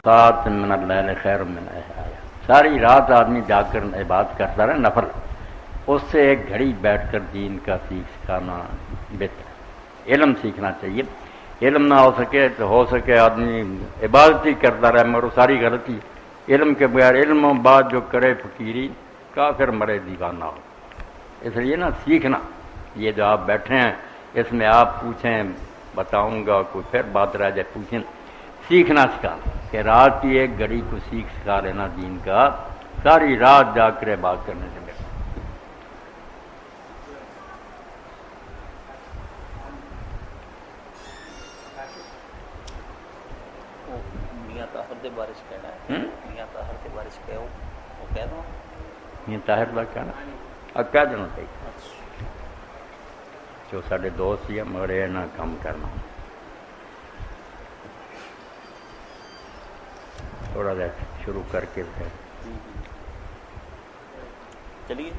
سات من اللیل خیر من آیا، ساری رات آدمی جاگ کر عبادت کرتا رہے نفل، اس سے ایک گھڑی بیٹھ کر دین کا سکھانا بہتر ہے۔ علم سیکھنا چاہیے، علم نہ ہو سکے تو ہو سکے آدمی عبادت ہی کرتا رہے، مگر ساری غلطی علم کے بغیر، علم و بعد جو کرے فقیری کافر مرے دیوانہ ہو۔ اس لیے نا سیکھنا، یہ جو آپ بیٹھے ہیں اس میں آپ پوچھیں بتاؤں گا، کوئی پھر بات رہ جائے پوچھیں، سیکھنا سکھانا کہ رات کی ایک گھڑی کو سیکھ سکھا لینا دین کا، ساری رات جا کر بات کرنے سے بہتر۔ میاں طاہر دے بارش کہنا ہے، میاں طاہر دے بارش کہو وہ کہہ دو، میاں طاہر کا کہنا اب کہہ دینا چاہیے جو سارے دوست ہی مگر یہ نہ کام کرنا، تھوڑا سا شروع کر کے چلیے۔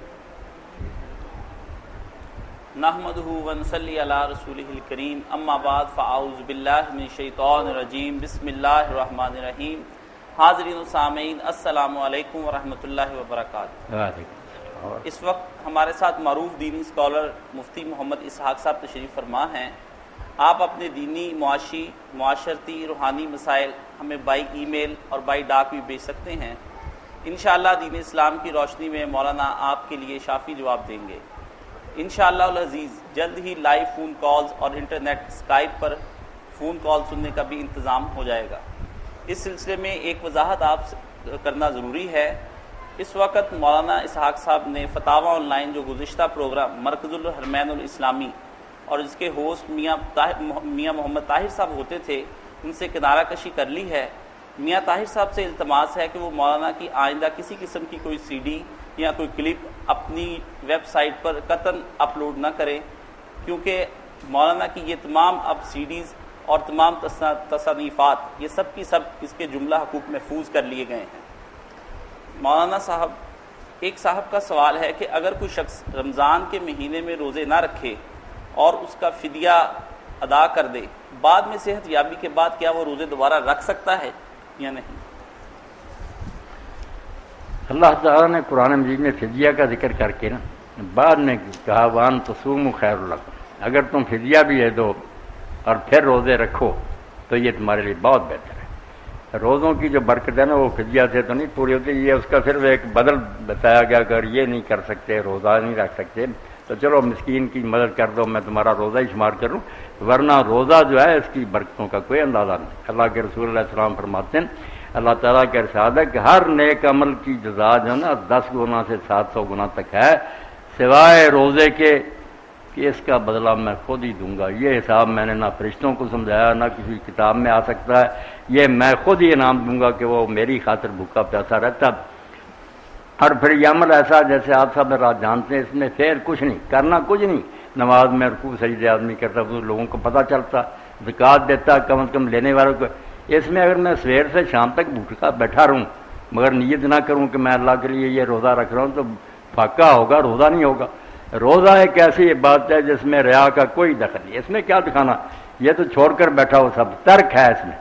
نحمدہ ونصلی علی رسولہ الکریم، اما بعد فاعوذ باللہ من الشیطان الرجیم، بسم اللہ الرحمن الرحیم۔ حاضرین و سامعین السلام علیکم ورحمۃ اللہ وبرکاتہ۔ اس وقت ہمارے ساتھ معروف دینی اسکالر مفتی محمد اسحاق صاحب تشریف فرما ہیں۔ آپ اپنے دینی، معاشی، معاشرتی، روحانی مسائل ہمیں بائی ای میل اور بائی ڈاک بھی بھیج سکتے ہیں۔ انشاءاللہ دین اسلام کی روشنی میں مولانا آپ کے لیے شافی جواب دیں گے۔ انشاءاللہ العزیز جلد ہی لائیو فون کالز اور انٹرنیٹ اسکائپ پر فون کال سننے کا بھی انتظام ہو جائے گا۔ اس سلسلے میں ایک وضاحت آپ کرنا ضروری ہے۔ اس وقت مولانا اسحاق صاحب نے فتاوی آن لائن جو گزشتہ پروگرام مرکز الحرمین الاسلامی اور اس کے ہوسٹ میاں محمد طاہر صاحب ہوتے تھے، ان سے کنارہ کشی کر لی ہے۔ میاں طاہر صاحب سے التماس ہے کہ وہ مولانا کی آئندہ کسی قسم کی کوئی سی ڈی یا کوئی کلپ اپنی ویب سائٹ پر قطعاً اپلوڈ نہ کریں، کیونکہ مولانا کی یہ تمام اب سی ڈیز اور تمام تصنیفات یہ سب کی سب اس کے جملہ حقوق محفوظ کر لیے گئے ہیں۔ مولانا صاحب، ایک صاحب کا سوال ہے کہ اگر کوئی شخص رمضان کے مہینے میں روزے نہ رکھے اور اس کا فدیہ ادا کر دے، بعد میں صحت یابی کے بعد کیا وہ روزے دوبارہ رکھ سکتا ہے یا نہیں؟ اللہ تعالیٰ نے قرآن مجید میں فدیہ کا ذکر کر کے نا بعد میں کہا وان تصوموا خیر لکم، اگر تم فدیہ بھی دے دو اور پھر روزے رکھو تو یہ تمہارے لیے بہت بہتر ہے۔ روزوں کی جو برکت ہے نا وہ فدیہ سے تو نہیں پوری ہوتی، یہ اس کا صرف ایک بدل بتایا گیا، اگر یہ نہیں کر سکتے، روزہ نہیں رکھ سکتے تو چلو مسکین کی مدد کر دو، میں تمہارا روزہ ہی شمار کروں، ورنہ روزہ جو ہے اس کی برکتوں کا کوئی اندازہ نہیں۔ اللہ کے رسول علیہ السلام فرماتے ہیں، اللہ تعالیٰ کا ارشاد ہے کہ ہر نیک عمل کی جزا جو ہے نا 10 گنا سے 700 گنا تک ہے، سوائے روزے کے کہ اس کا بدلہ میں خود ہی دوں گا۔ یہ حساب میں نے نہ فرشتوں کو سمجھایا نہ کسی کتاب میں آ سکتا ہے، یہ میں خود ہی انعام دوں گا کہ وہ میری خاطر بھوکا پیاسا رہتا۔ اور پھر یہ عمل ایسا جیسے آپ سب رات جانتے ہیں، اس میں پھر کچھ نہیں کرنا، کچھ نہیں، نماز میں رکوع سجدے آدمی کرتا، وہ لوگوں کو پتہ چلتا، زکوٰۃ دیتا کم از کم لینے والوں کو۔ اس میں اگر میں سویر سے شام تک بھوکا بیٹھا رہوں مگر نیت نہ کروں کہ میں اللہ کے لیے یہ روزہ رکھ رہا ہوں تو فاقہ ہوگا، روزہ نہیں ہوگا۔ روزہ ایک ایسی عبادت ہے جس میں ریا کا کوئی دخل نہیں، اس میں کیا دکھانا، یہ تو چھوڑ کر بیٹھا ہو، سب ترک ہے اس میں،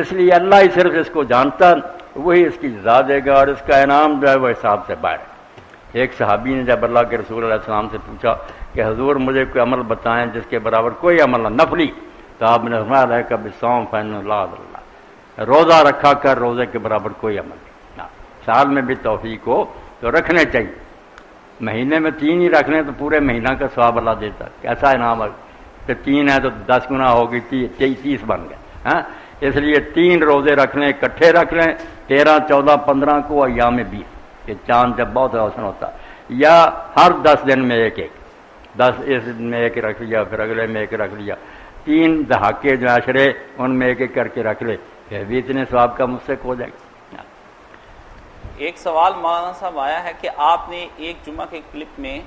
اس لیے اللہ ہی صرف اس کو جانتا، وہی اس کی جزا دے گا اور اس کا انعام جو ہے وہ حساب سے باہر ہے۔ ایک صحابی نے جب اللہ کے رسول علیہ السلام سے پوچھا کہ حضور مجھے کوئی عمل بتائیں جس کے برابر کوئی عمل نہ، نفلی، تو آپ نے فرمایا علیک بالصوم فإنہ لا اللہ، روزہ رکھا کر، روزے کے برابر کوئی عمل نہیں۔ سال میں بھی توفیق ہو تو رکھنے چاہیے، مہینے میں 3 ہی رکھ لیں تو پورے مہینہ کا ثواب اللہ دیتا ہے، کیسا انعام ہے کہ 3 ہے تو 10 گنا ہوگی، 30 بن گئے ہاں۔ اس لیے 3 روزے رکھ لیں، اکٹھے رکھ لیں، 13، 14، 15 کو ایام 20 کہ چاند جب بہت روشن ہوتا، یا ہر 10 دن میں ایک 10 اس دن میں ایک رکھ لیا، پھر اگلے میں ایک رکھ لیا، 3 دہاقے جو عشرے ان میں ایک کر کے رکھ لے، پھر بھی اتنے ثواب کا مستحق ہو جائے گا۔ ایک سوال مولانا صاحب آیا ہے کہ آپ نے ایک جمعہ کے کلپ میں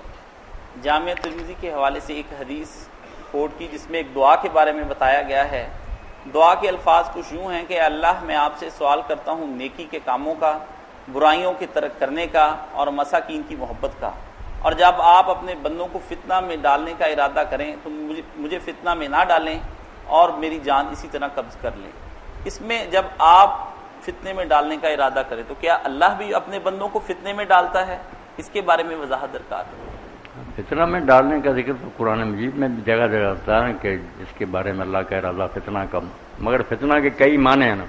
جامعہ ترمذی کے حوالے سے ایک حدیث کوٹ کی جس میں ایک دعا کے بارے میں بتایا گیا ہے۔ دعا کے الفاظ کچھ یوں ہیں کہ اللہ میں آپ سے سوال کرتا ہوں نیکی کے کاموں کا، برائیوں کے ترک کرنے کا اور مساکین کی محبت کا، اور جب آپ اپنے بندوں کو فتنہ میں ڈالنے کا ارادہ کریں تو مجھے فتنہ میں نہ ڈالیں اور میری جان اسی طرح قبض کر لیں۔ اس میں جب آپ فتنے میں ڈالنے کا ارادہ کرے تو کیا اللہ بھی اپنے بندوں کو فتنے میں ڈالتا ہے؟ اس کے بارے میں وضاحت درکار ہے۔ فتنہ میں ڈالنے کا ذکر تو قرآن مجید میں بھی جگہ جگہ ہوتا ہے کہ اس کے بارے میں اللہ کہہ رہا فتنہ کم، مگر فتنہ کے کئی معنی ہیں نا،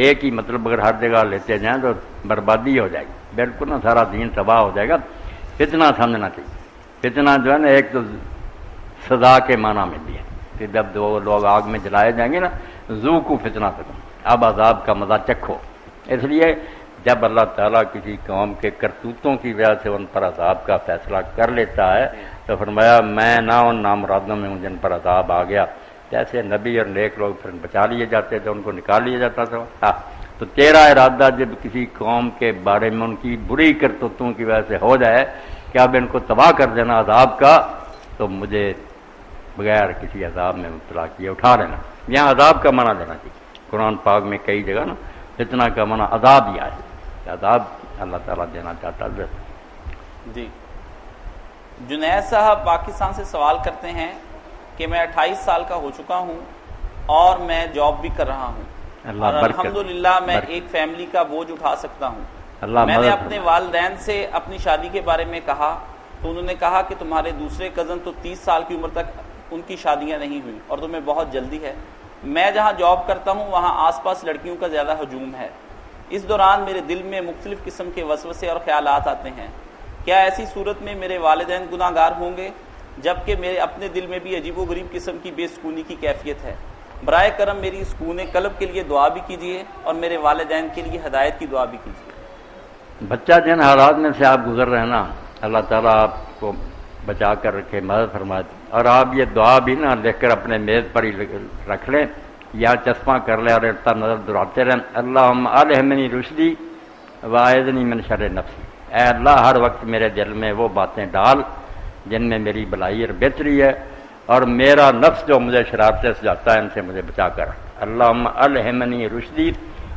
ایک ہی مطلب اگر ہر جگہ لیتے جائیں تو بربادی ہو جائے گی، بالکل نا سارا دین تباہ ہو جائے گا۔ فتنہ سمجھنا چاہیے، فتنہ جو ہے نا ایک تو سزا کے معنی میں بھی ہے کہ جب دو لوگ آگ میں جلائے جائیں گے نا ذوقوا فتنہ تک، اب عذاب کا مزہ چکھو۔ اس لیے جب اللہ تعالیٰ کسی قوم کے کرتوتوں کی وجہ سے ان پر عذاب کا فیصلہ کر لیتا ہے تو فرمایا میں نہ ان نامرادوں میں ہوں جن پر عذاب آ گیا، جیسے نبی اور نیک لوگ پھر بچا لیے جاتے تھے، ان کو نکال لیا جاتا تھا۔ تو تیرا ارادہ جب کسی قوم کے بارے میں ان کی بری کرتوتوں کی وجہ سے ہو جائے کہ اب ان کو تباہ کر دینا عذاب کا، تو مجھے بغیر کسی عذاب میں مبتلا کیے اٹھا لینا۔ یہاں عذاب کا معنی دینا چاہیے، قرآن پاک میں کئی جگہ نا فتنہ کا معنی عذاب ہی آئے، عذاب اللہ تعالیٰ دینا چاہتا ہے۔ جی، جنید صاحب پاکستان سے سوال کرتے ہیں کہ میں 28 سال کا ہو چکا ہوں اور میں جاب بھی کر رہا ہوں اور الحمدللہ میں ایک فیملی کا بوجھ اٹھا سکتا ہوں۔ میں نے اپنے والدین سے اپنی شادی کے بارے میں کہا تو انہوں نے کہا کہ تمہارے دوسرے کزن تو 30 سال کی عمر تک ان کی شادیاں نہیں ہوئی اور تمہیں بہت جلدی ہے۔ میں جہاں جاب کرتا ہوں وہاں آس پاس لڑکیوں کا زیادہ ہجوم ہے۔ اس دوران میرے دل میں مختلف قسم کے وسوسے اور خیالات آتے ہیں۔ کیا ایسی صورت میں میرے والدین گناہ گار ہوں گے جبکہ میرے اپنے دل میں بھی عجیب و غریب قسم کی بے سکونی کی کیفیت ہے؟ برائے کرم میری سکون قلب کے لیے دعا بھی کیجیے اور میرے والدین کے لیے ہدایت کی دعا بھی کیجیے۔ بچہ جن حالات میں سے آپ گزر رہے ہیں نا، اللہ تعالیٰ آپ کو بچا کر رکھے، مدد فرمائے، اور آپ یہ دعا بھی نا لکھ کر اپنے میز پر ہی رکھ لیں یا چشمہ کر لیں اور اتنا نظر دہراتے رہیں، اللہم الہمنی رشدی واعذنی من شر نفسی، اے اللہ ہر وقت میرے دل میں وہ باتیں ڈال جن میں میری بھلائی اور بہتری ہے، اور میرا نفس جو مجھے شرارتیں سے جاتا ہے ان سے مجھے بچا کر، اللہم الہمنی رشدی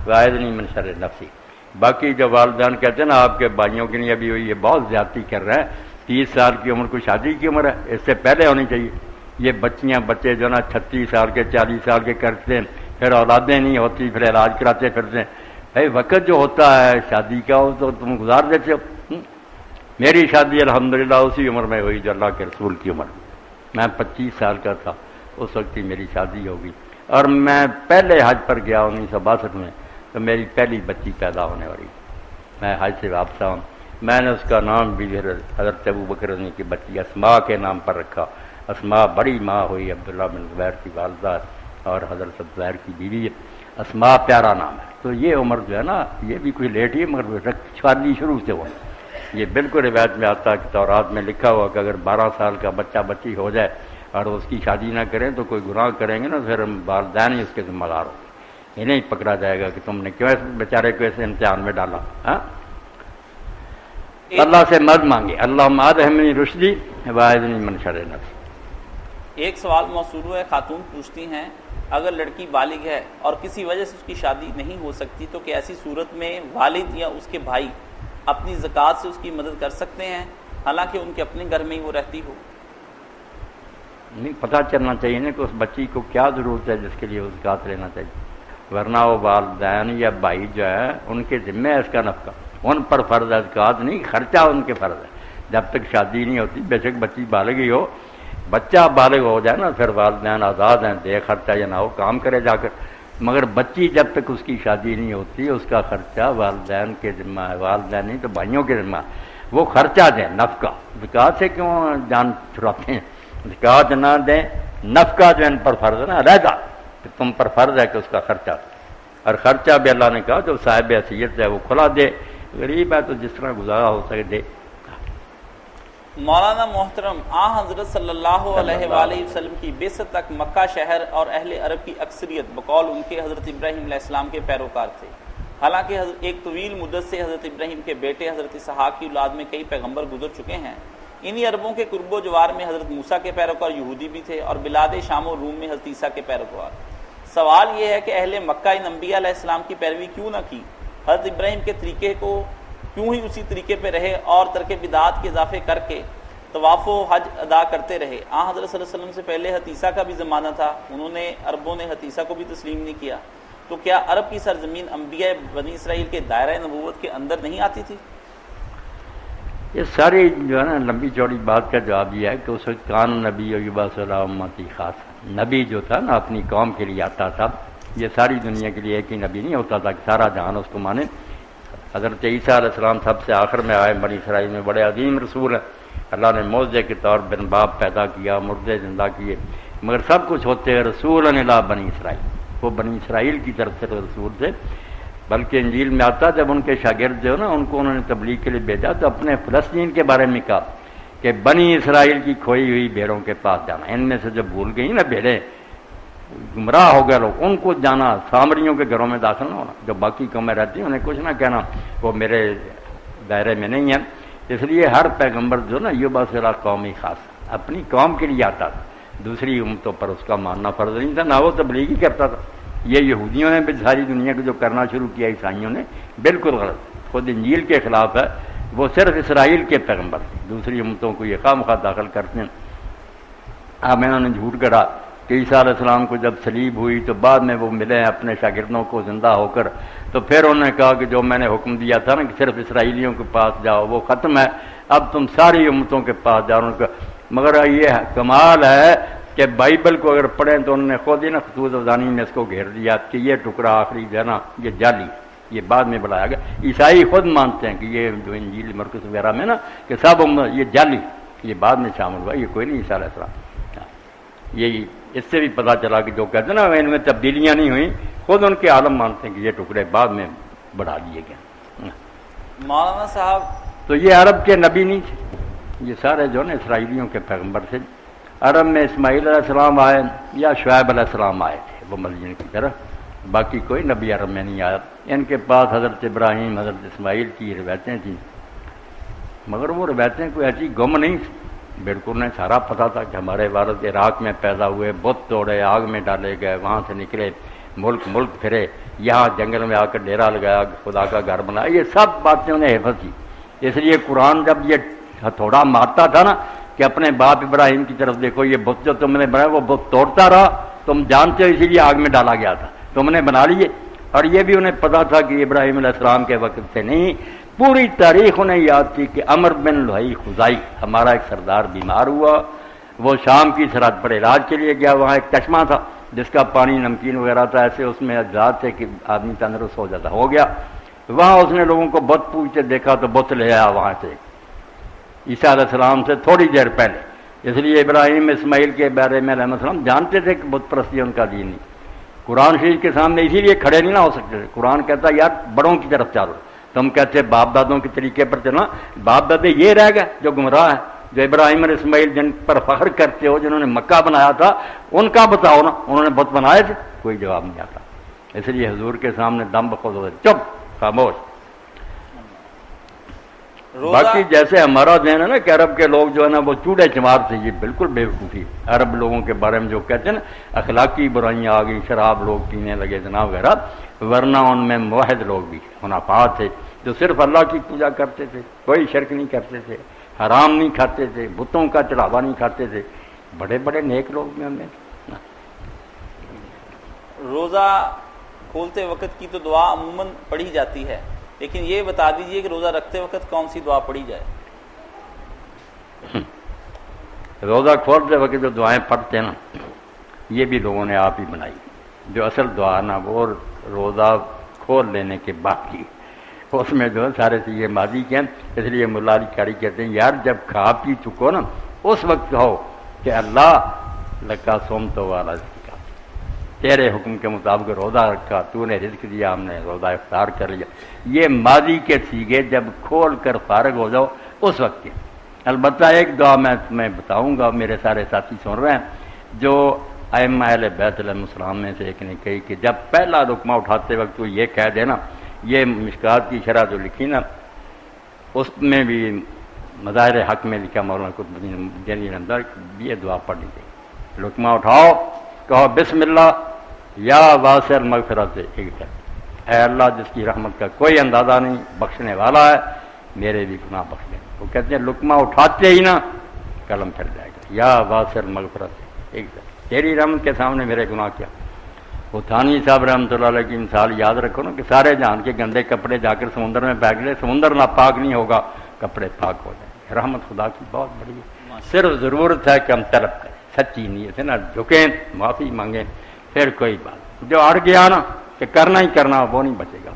واعذنی من شر نفسی۔ باقی جو والدین کہتے ہیں نا آپ کے بھائیوں کے لیے ابھی ہوئی یہ بہت زیادتی کر رہے ہیں، 30 سال کی عمر کوئی شادی کی عمر ہے، اس سے پہلے ہونی چاہیے۔ یہ بچیاں بچے جو نا 36 سال کے 40 سال کے کرتے ہیں، پھر اولادیں نہیں ہوتی، پھر علاج کراتے پھرتے ہیں۔ بھائی وقت جو ہوتا ہے شادی کا وہ تو تم گزار دیتے ہو۔ میری شادی الحمدللہ اسی عمر میں ہوئی جو اللہ کے رسول کی عمر، میں 25 سال کا تھا اس وقت ہی میری شادی ہو گئی، اور میں پہلے حج پر گیا 1962 میں تو میری پہلی بچی پیدا ہونے والی، میں حج سے واپس آؤں، میں نے اس کا نام بھی حضرت ابوبکر کی بچی اسماء کے نام پر رکھا۔ اسماء بڑی ماں ہوئی، عبداللہ بن زبیر کی والدہ اور حضرت زبیر کی بیوی، اسماء پیارا نام ہے۔ تو یہ عمر جو ہے نا یہ بھی کوئی لیٹ ہی مگر شادی شروع سے ہو، یہ بالکل روایت میں آتا ہے کہ تورات میں لکھا ہوا کہ اگر 12 سال کا بچہ بچی ہو جائے اور اس کی شادی نہ کریں تو کوئی گناہ کریں گے نا پھر والدین ہی اس کے ذمہ دار ہو، یہ نہیں پکڑا جائے گا کہ تم نے کیوں اس بیچارے کو ایسے امتحان میں ڈالا۔ ہاں، اللہ سے مدد مانگے، اللہم الہمنی رشدی واعذنی من شر نفسی۔ ایک سوال موصول ہے، خاتون پوچھتی ہیں اگر لڑکی بالغ ہے اور کسی وجہ سے اس کی شادی نہیں ہو سکتی تو کہ ایسی صورت میں والد یا اس کے بھائی اپنی زکوٰۃ سے اس کی مدد کر سکتے ہیں حالانکہ ان کے اپنے گھر میں ہی وہ رہتی ہو؟ نہیں، پتہ چلنا چاہیے نا کہ اس بچی کو کیا ضرورت ہے جس کے لیے وہ زکوٰۃ لینا چاہیے، ورنہ وہ والدین یا بھائی جو ہے ان کے ذمہ ہے اس کا نفقہ، ان پر فرض ہے، زکوٰۃ نہیں، خرچہ ان کے فرض ہے۔ جب تک شادی نہیں ہوتی بے شک بچی بالغ ہی ہو، بچہ بالغ ہو جائے نا پھر والدین آزاد ہیں، دے خرچہ یا نہ ہو کام کرے جا کر، مگر بچی جب تک اس کی شادی نہیں ہوتی اس کا خرچہ والدین کے ذمہ ہے، والدین نہیں تو بھائیوں کے ذمہ ہے، وہ خرچہ دیں نفقہ۔ زکوٰۃ سے کیوں جان چھڑاتے ہیں؟ زکوٰۃ نہ دیں، نفقہ جو ان پر فرض ہے نا علیحدہ، کہ تم پر فرض ہے کہ اس کا خرچہ، اور خرچہ بھی اللہ نے کہا جو صاحب حیثیت ہے وہ کھلا دے، غریب ہے تو جس طرح گزارا ہو سکے دے۔ مولانا محترم، حضرت صلی اللہ علیہ وآلہ وسلم کی بعثت تک مکہ شہر اور اہل عرب کی اکثریت بقول ان کے حضرت ابراہیم علیہ السلام کے پیروکار تھے، حالانکہ ایک طویل مدت سے حضرت ابراہیم کے بیٹے حضرت اسحاق کی اولاد میں کئی پیغمبر گزر چکے ہیں۔ انہی عربوں کے قرب و جوار میں حضرت موسیٰ کے پیروکار یہودی بھی تھے اور بلاد شام و روم میں حضرت عیسیٰ کے پیروکار۔ سوال یہ ہے کہ اہل مکہ ان انبیاء علیہ السلام کی پیروی کیوں نہ کی، حضرت ابراہیم کے طریقے کو کیوں ہی اسی طریقے پہ رہے اور ترک بدعات کے اضافے کر کے طواف و حج ادا کرتے رہے؟ حضرت صلی اللہ علیہ وسلم سے پہلے حضرت عیسیٰ کا بھی زمانہ تھا، انہوں نے عربوں نے حضرت عیسیٰ کو بھی تسلیم نہیں کیا، تو کیا عرب کی سرزمین انبیاء بنی اسرائیل کے دائرہ نبوت کے اندر نہیں آتی تھی؟ یہ ساری جو ہے نا لمبی چوڑی بات کا جواب یہ ہے کہ اس وقت کان نبی یبعث علی امتی خاص نبی جو تھا نا اپنی قوم کے لیے آتا تھا. یہ ساری دنیا کے لیے ایک ہی نبی نہیں ہوتا تھا کہ سارا جہان اس کو مانے. حضرت عیسیٰ علیہ السلام سب سے آخر میں آئے. بنی اسرائیل میں بڑے عظیم رسول ہیں. اللہ نے معجزے کے طور پر باپ پیدا کیا, مردے زندہ کیے, مگر سب کچھ ہوتے ہیں رسول الا بنی اسرائیل. وہ بنی اسرائیل کی طرف سے رسول تھے. بلکہ انجیل میں آتا جب ان کے شاگرد جو نا ان کو انہوں نے تبلیغ کے لیے بھیجا تو اپنے فلسطین کے بارے میں کہا کہ بنی اسرائیل کی کھوئی ہوئی بھیڑوں کے پاس جانا. ان میں سے جو بھول گئی نا بھیڑیں, گمراہ ہو گئے لوگ, ان کو جانا, سامریوں کے گھروں میں داخل نہ ہونا. جو باقی قومیں رہتی ہیں انہیں کچھ نہ کہنا, وہ میرے دائرے میں نہیں ہیں. اس لیے ہر پیغمبر جو نا یہ بس قومی خاص اپنی قوم کے لیے آتا تھا. دوسری امتوں پر اس کا ماننا فرض نہیں تھا, نہ وہ تبلیغ ہی کرتا تھا. یہ یہودیوں نے بھی ساری دنیا کو جو کرنا شروع کیا, عیسائیوں نے, بالکل غلط. خود انجیل کے خلاف ہے. وہ صرف اسرائیل کے پیغمبر تھے. دوسری امتوں کو یہ خواہ داخل کرتے ہیں. اب انہوں نے جھوٹ گڑا کہ عیسیٰ علیہ السلام کو جب صلیب ہوئی تو بعد میں وہ ملے اپنے شاگردوں کو زندہ ہو کر, تو پھر انہوں نے کہا کہ جو میں نے حکم دیا تھا نا کہ صرف اسرائیلیوں کے پاس جاؤ وہ ختم ہے, اب تم ساری امتوں کے پاس جاؤ. مگر یہ کمال ہے کہ بائبل کو اگر پڑھیں تو انہوں نے خود ہی نا خطوط افزانی میں اس کو گھیر دیا کہ یہ ٹکڑا آخری جو ہے نا یہ جعلی, یہ بعد میں بڑھایا گیا. عیسائی خود مانتے ہیں کہ یہ جو انجیل مرکز وغیرہ میں نا کہ سب یہ جعلی, یہ بعد میں شامل ہوا, یہ کوئی نہیں عیسیٰ علیہ السلام. یہی اس سے بھی پتہ چلا کہ جو کہتے ہیں نا ان میں تبدیلیاں نہیں ہوئیں, خود ان کے عالم مانتے ہیں کہ یہ ٹکڑے بعد میں بڑھا دیے گئے. مولانا صاحب تو یہ عرب کے نبی نہیں تھے, یہ سارے جو نا اسرائیلیوں کے پیغمبر تھے. عرب میں اسماعیل علیہ السلام آئے یا شعیب علیہ السلام آئے تھے وہ مدین کی طرف, باقی کوئی نبی عرب میں نہیں آیا. ان کے پاس حضرت ابراہیم حضرت اسماعیل کی روایتیں تھیں, مگر وہ روایتیں کوئی ایسی گم نہیں تھیں. بالکل نے سارا پتہ تھا کہ ہمارے والد عراق میں پیدا ہوئے, بت توڑے, آگ میں ڈالے گئے, وہاں سے نکلے, ملک پھرے, یہاں جنگل میں آ کر ڈیرا لگایا, خدا کا گھر بنایا. یہ سب باتیں انہیں حفظ تھی. اس لیے قرآن جب یہ ہتھوڑا مارتا تھا نا کہ اپنے باپ ابراہیم کی طرف دیکھو, یہ بت جو تم نے بنایا وہ بت توڑتا رہا, تم جانتے ہو اسی لیے آگ میں ڈالا گیا تھا, تم نے بنا لیے. اور یہ بھی انہیں پتا تھا کہ ابراہیم علیہ السلام کے وقت سے نہیں, پوری تاریخ انہیں یاد تھی کہ عمر بن لوہی خزائی ہمارا ایک سردار بیمار ہوا, وہ شام کی سرحد پر علاج کے لیے گیا. وہاں ایک چشمہ تھا جس کا پانی نمکین وغیرہ تھا, ایسے اس میں اجزاء تھے کہ آدمی تندرست ہو جاتا, ہو گیا. وہاں اس نے لوگوں کو بت پوچھتے دیکھا تو بت لے آیا وہاں سے عیسیٰ علیہ السلام سے تھوڑی دیر پہلے. اس لیے ابراہیم اسماعیل کے بارے میں علیہ السلام جانتے تھے کہ بت پرستی ان کا دین نہیں. قرآن شریف کے سامنے اسی لیے کھڑے نہیں نہ ہو سکتے تھے. قرآن کہتا یار بڑوں کی طرف چلو, تم کہتے باپ دادوں کے طریقے پر چلنا, باپ دادے یہ رہ گئے جو گمراہ ہیں. جو ابراہیم اور اسماعیل جن پر فخر کرتے ہو, جنہوں نے مکہ بنایا تھا, ان کا بتاؤ نا, انہوں نے بت بنائے تھے؟ کوئی جواب نہیں آتا. اس لیے حضور کے سامنے دم بخود ہو, چپ خاموش. باقی جیسے ہمارا ذہن ہے نا کہ عرب کے لوگ جو ہے نا وہ چوڑے چمار تھے, یہ بالکل بیوقوفی. عرب لوگوں کے بارے میں جو کہتے ہیں نا اخلاقی برائیاں آ گئی, شراب لوگ پینے لگے جناب وغیرہ, ورنہ ان میں موحد لوگ بھی حنفاء تھے جو صرف اللہ کی پوجا کرتے تھے, کوئی شرک نہیں کرتے تھے, حرام نہیں کھاتے تھے, بتوں کا چڑھاوا نہیں کھاتے تھے. بڑے بڑے نیک لوگ بھی ہم نے. روزہ کھولتے وقت کی تو دعا عموماً پڑھی جاتی ہے, لیکن یہ بتا دیجئے کہ روزہ رکھتے وقت کون سی دعا پڑھی جائے؟ روزہ کھولتے وقت جو دعائیں پڑھتے ہیں نا یہ بھی لوگوں نے آپ ہی بنائی. جو اصل دعا نا وہ روزہ کھول لینے کے بعد کی, اس میں جو ہے سارے سے یہ ماضی کے ہیں. اس لیے مولا علی قاری کہتے ہیں یار جب کھا پی چکو نا اس وقت کہو کہ اللہ لکا سوم تو والا کا, تیرے حکم کے مطابق روزہ رکھا, تو نے رزق دیا, ہم نے روزہ افطار کر لیا. یہ ماضی کے سیگے جب کھول کر فارغ ہو جاؤ اس وقت کے. البتہ ایک دعا میں تمہیں بتاؤں گا, میرے سارے ساتھی سن رہے ہیں, جو ائمہ اہل بیت علیہ السلام میں سے ایک نے کہی کہ جب پہلا لقمہ اٹھاتے وقت تو یہ کہہ دینا, یہ مشکات کی شرح جو لکھی نا اس میں بھی مظاہر حق میں لکھا مولانا قطب الدین جیلانی اندر, یہ دعا پڑھنی چاہیے. لقمہ اٹھاؤ, کہو بسم اللہ یا واسع المغفرت, اے اللہ جس کی رحمت کا کوئی اندازہ نہیں, بخشنے والا ہے, میرے بھی گناہ بخش دیں. وہ کہتے ہیں لقمہ اٹھاتے ہی نا قلم چڑھ جائے گا, یا واسع المغفرت, تیری رحمت کے سامنے میرے گناہ کیا. وہ تھانوی صاحب رحمۃ اللہ علیہ کی مثال یاد رکھو نا کہ سارے جہان کے گندے کپڑے جا کر سمندر میں پھینک لے، سمندر ناپاک نہیں ہوگا، کپڑے پاک ہو جائیں گے۔ رحمت خدا کی بہت بڑی ہے، صرف ضرورت ہے کہ ہم طلب کریں، سچی نیت سے نہ جھکیں، معافی مانگیں، پھر کوئی بات جو اڑ گیا نا کہ کرنا ہی کرنا وہ نہیں بچے گا،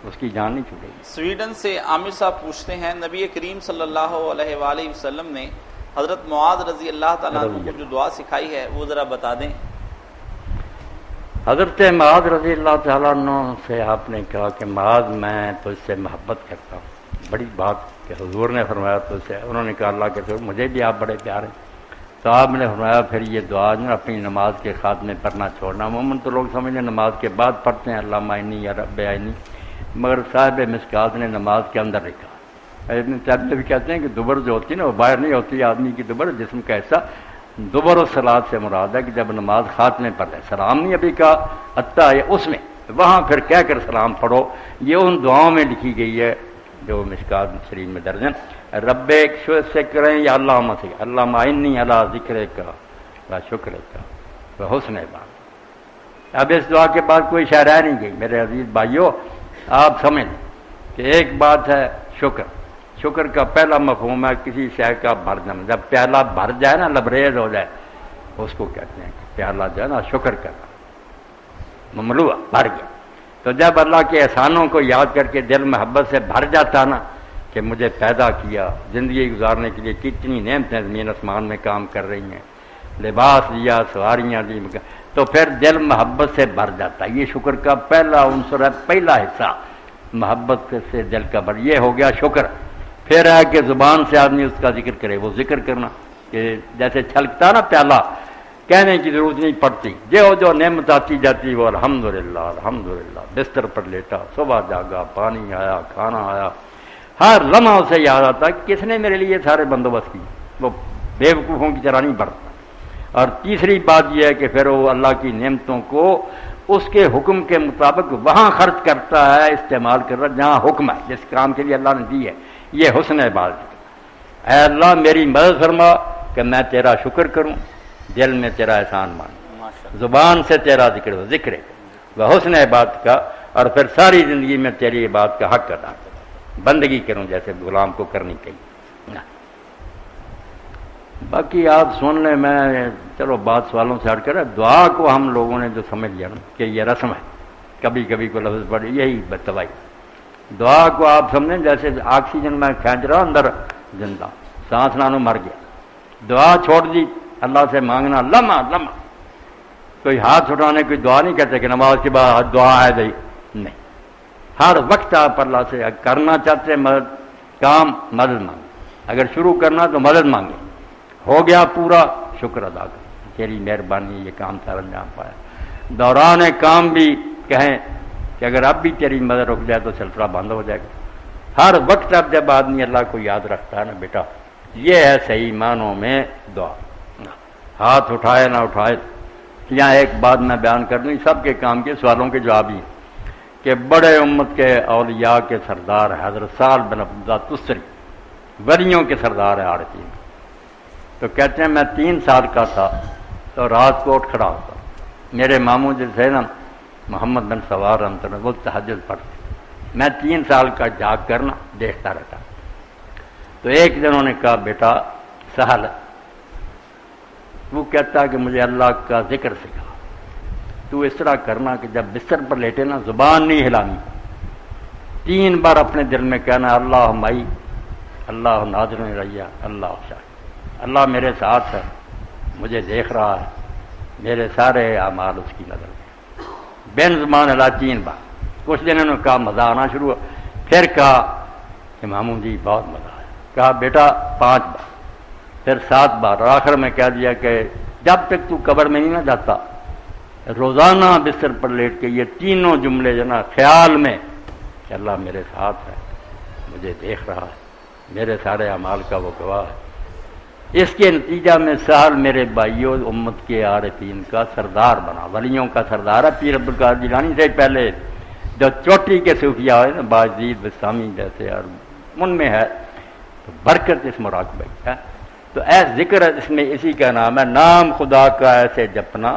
اس کی جان نہیں چھوٹے گی۔ سویڈن سے عامر صاحب پوچھتے ہیں نبی کریم صلی اللہ علیہ وآلہ وسلم نے حضرت معاذ رضی اللہ تعالیٰ عنہ کو جو دعا سکھائی ہے وہ ذرا بتا دیں۔ حضرت معاذ رضی اللہ تعالیٰ عنہ سے آپ نے کہا کہ معاذ میں تو اس سے محبت کرتا ہوں، بڑی بات کہ حضور نے فرمایا تو اسے، انہوں نے کہا اللہ کے رسول مجھے بھی آپ بڑے پیارے ہیں، تو آپ نے فرمایا پھر یہ دعا جو اپنی نماز کے خاتمے پڑھنا چھوڑنا۔ عموماً تو لوگ سمجھیں نماز کے بعد پڑھتے ہیں اللہ معینی یا رب عینی، مگر صاحب مشکات نے نماز کے اندر لکھا۔ ابن تیمیہ بھی کہتے ہیں کہ دبر جو ہوتی ہے نا وہ باہر نہیں ہوتی، آدمی کی دبر جسم کا حصہ، دبر و صلات سے مراد ہے کہ جب نماز خاتمے پر ہے، سلام نہیں ابھی کہا اتا ہے اس میں، وہاں پھر کہہ کر سلام پڑھو، یہ ان دعاؤں میں لکھی گئی ہے جو مشکات شریف میں درج ہیں۔ رب ایک سے کریں یا اللہ سے، اللہ معینی اللہ ذکر کا و شکر کا و حسن عبادت۔ اب اس دعا کے بعد کوئی شے رہ نہیں گئی۔ میرے عزیز بھائیوں، آپ سمجھ کہ ایک بات ہے شکر، شکر کا پہلا مفہوم ہے کسی شے کا بھر جانا، جب پیالہ بھر جائے نا لبریز ہو جائے اس کو کہتے ہیں کہ پیالہ جو ہے نا شکر کرنا، مملوء بھر گیا۔ تو جب اللہ کے احسانوں کو یاد کر کے دل محبت سے بھر جاتا نا کہ مجھے پیدا کیا، زندگی گزارنے کے لیے کتنی نعمتیں زمین آسمان میں کام کر رہی ہیں، لباس دیا، سواریاں دی، تو پھر دل محبت سے بھر جاتا ہے۔ یہ شکر کا پہلا عنصر ہے، پہلا حصہ محبت سے دل کا بھر، یہ ہو گیا شکر۔ پھر ہے کہ زبان سے آدمی اس کا ذکر کرے، وہ ذکر کرنا کہ جیسے چھلکتا نا پیالہ، کہنے کی ضرورت نہیں پڑتی، جو نعمت آتی جاتی وہ الحمدللہ الحمدللہ، بستر پر لیٹا، صبح جاگا، پانی آیا، کھانا آیا، ہر لمحہ اسے یاد آتا کہ کس نے میرے لیے سارے بندوبست کی، وہ بے وقوفوں کی طرح نہیں بڑھتا۔ اور تیسری بات یہ ہے کہ پھر وہ اللہ کی نعمتوں کو اس کے حکم کے مطابق وہاں خرچ کرتا ہے، استعمال کر رہا جہاں حکم ہے، جس کام کے لیے اللہ نے دی ہے، یہ حسن عبادت۔ اے اللہ میری مدد فرما کہ میں تیرا شکر کروں، دل میں تیرا احسان مانوں، زبان سے تیرا ذکر ہو، ذکر وہ حسن عبادت کا، اور پھر ساری زندگی میں تیری عبادت کا حق ادا کروں، بندگی کروں جیسے غلام کو کرنی چاہیے۔ باقی آپ سن لیں، میں چلو بات سوالوں سے ہٹ کر دعا کو ہم لوگوں نے جو سمجھ لیا نا کہ یہ رسم ہے، کبھی کبھی کو لفظ پڑھ یہی بتوائی، دعا کو آپ سمجھیں جیسے آکسیجن میں کھینچ رہا اندر زندہ، سانس نہ مر گیا، دعا چھوڑ دی، اللہ سے مانگنا لمحہ لمحہ، کوئی ہاتھ اٹھانے کوئی دعا نہیں کہتے کہ نماز کے بعد دعا ہے دئی، نہیں، ہر وقت آپ اللہ سے کرنا چاہتے مدد، کام مدد مانگے، اگر شروع کرنا تو مدد مانگے، ہو گیا پورا شکر ادا کر، تیری مہربانی یہ کام سارا انجام پایا۔ دوران کام بھی کہیں کہ اگر اب بھی تیری مدد رک جائے تو سلسلہ بند ہو جائے گا۔ ہر وقت اب جب آدمی اللہ کو یاد رکھتا ہے نا بیٹا، یہ ہے صحیح معنوں میں دعا، ہاتھ اٹھائے نہ اٹھائے۔ یہاں ایک بات میں بیان کر دوں، سب کے کام کے سوالوں کے جواب ہی کہ بڑے امت کے اولیاء کے سردار حضرت سال بن عبداللہ تسری، ولیوں کے سردار ہے عارفین، تو کہتے ہیں میں 3 سال کا تھا تو رات کو اٹھ کھڑا ہوتا، میرے ماموں جیسے نا محمد بن سوار رحمۃ اللہ وہ تہجد پڑھتے، میں 3 سال کا جاگ کرنا دیکھتا رہتا۔ تو ایک دن انہوں نے کہا بیٹا سہل، وہ کہتا کہ مجھے اللہ کا ذکر سکھا، تو اس طرح کرنا کہ جب بستر پر لیٹے نا زبان نہیں ہلانی، 3 بار اپنے دل میں کہنا اللہ مائی، اللہ ناظر ریا، اللہ شاہد، اللہ میرے ساتھ ہے، مجھے دیکھ رہا ہے، میرے سارے اعمال اس کی نظر میں، بین زبان ہلا 3 بار۔ کچھ دن انہوں نے کہا مزہ آنا شروع ہوا، پھر کہا کہ ماموں جی بہت مزہ آیا، کہا بیٹا 5 بار، پھر 7 بار، اور آخر میں کہہ دیا کہ جب تک تو قبر میں نہیں نہ جاتا روزانہ بستر پر لیٹ کے یہ تینوں جملے جو نا خیال میں کہ اللہ میرے ساتھ ہے، مجھے دیکھ رہا ہے، میرے سارے اعمال کا وہ گواہ ہے۔ اس کے نتیجہ میں سہل میرے بھائیوں امت کے عارفین کا سردار بنا، ولیوں کا سردار ہے، پیر عبد القادر جیلانی سے پہلے جو چوٹی کے صوفیاء ہے نا باجدید بسامی جیسے، اور ان میں ہے تو برکت اس مراقبہ ہے۔ تو ایس ذکر اس میں اسی کا نام ہے، نام خدا کا ایسے جپنا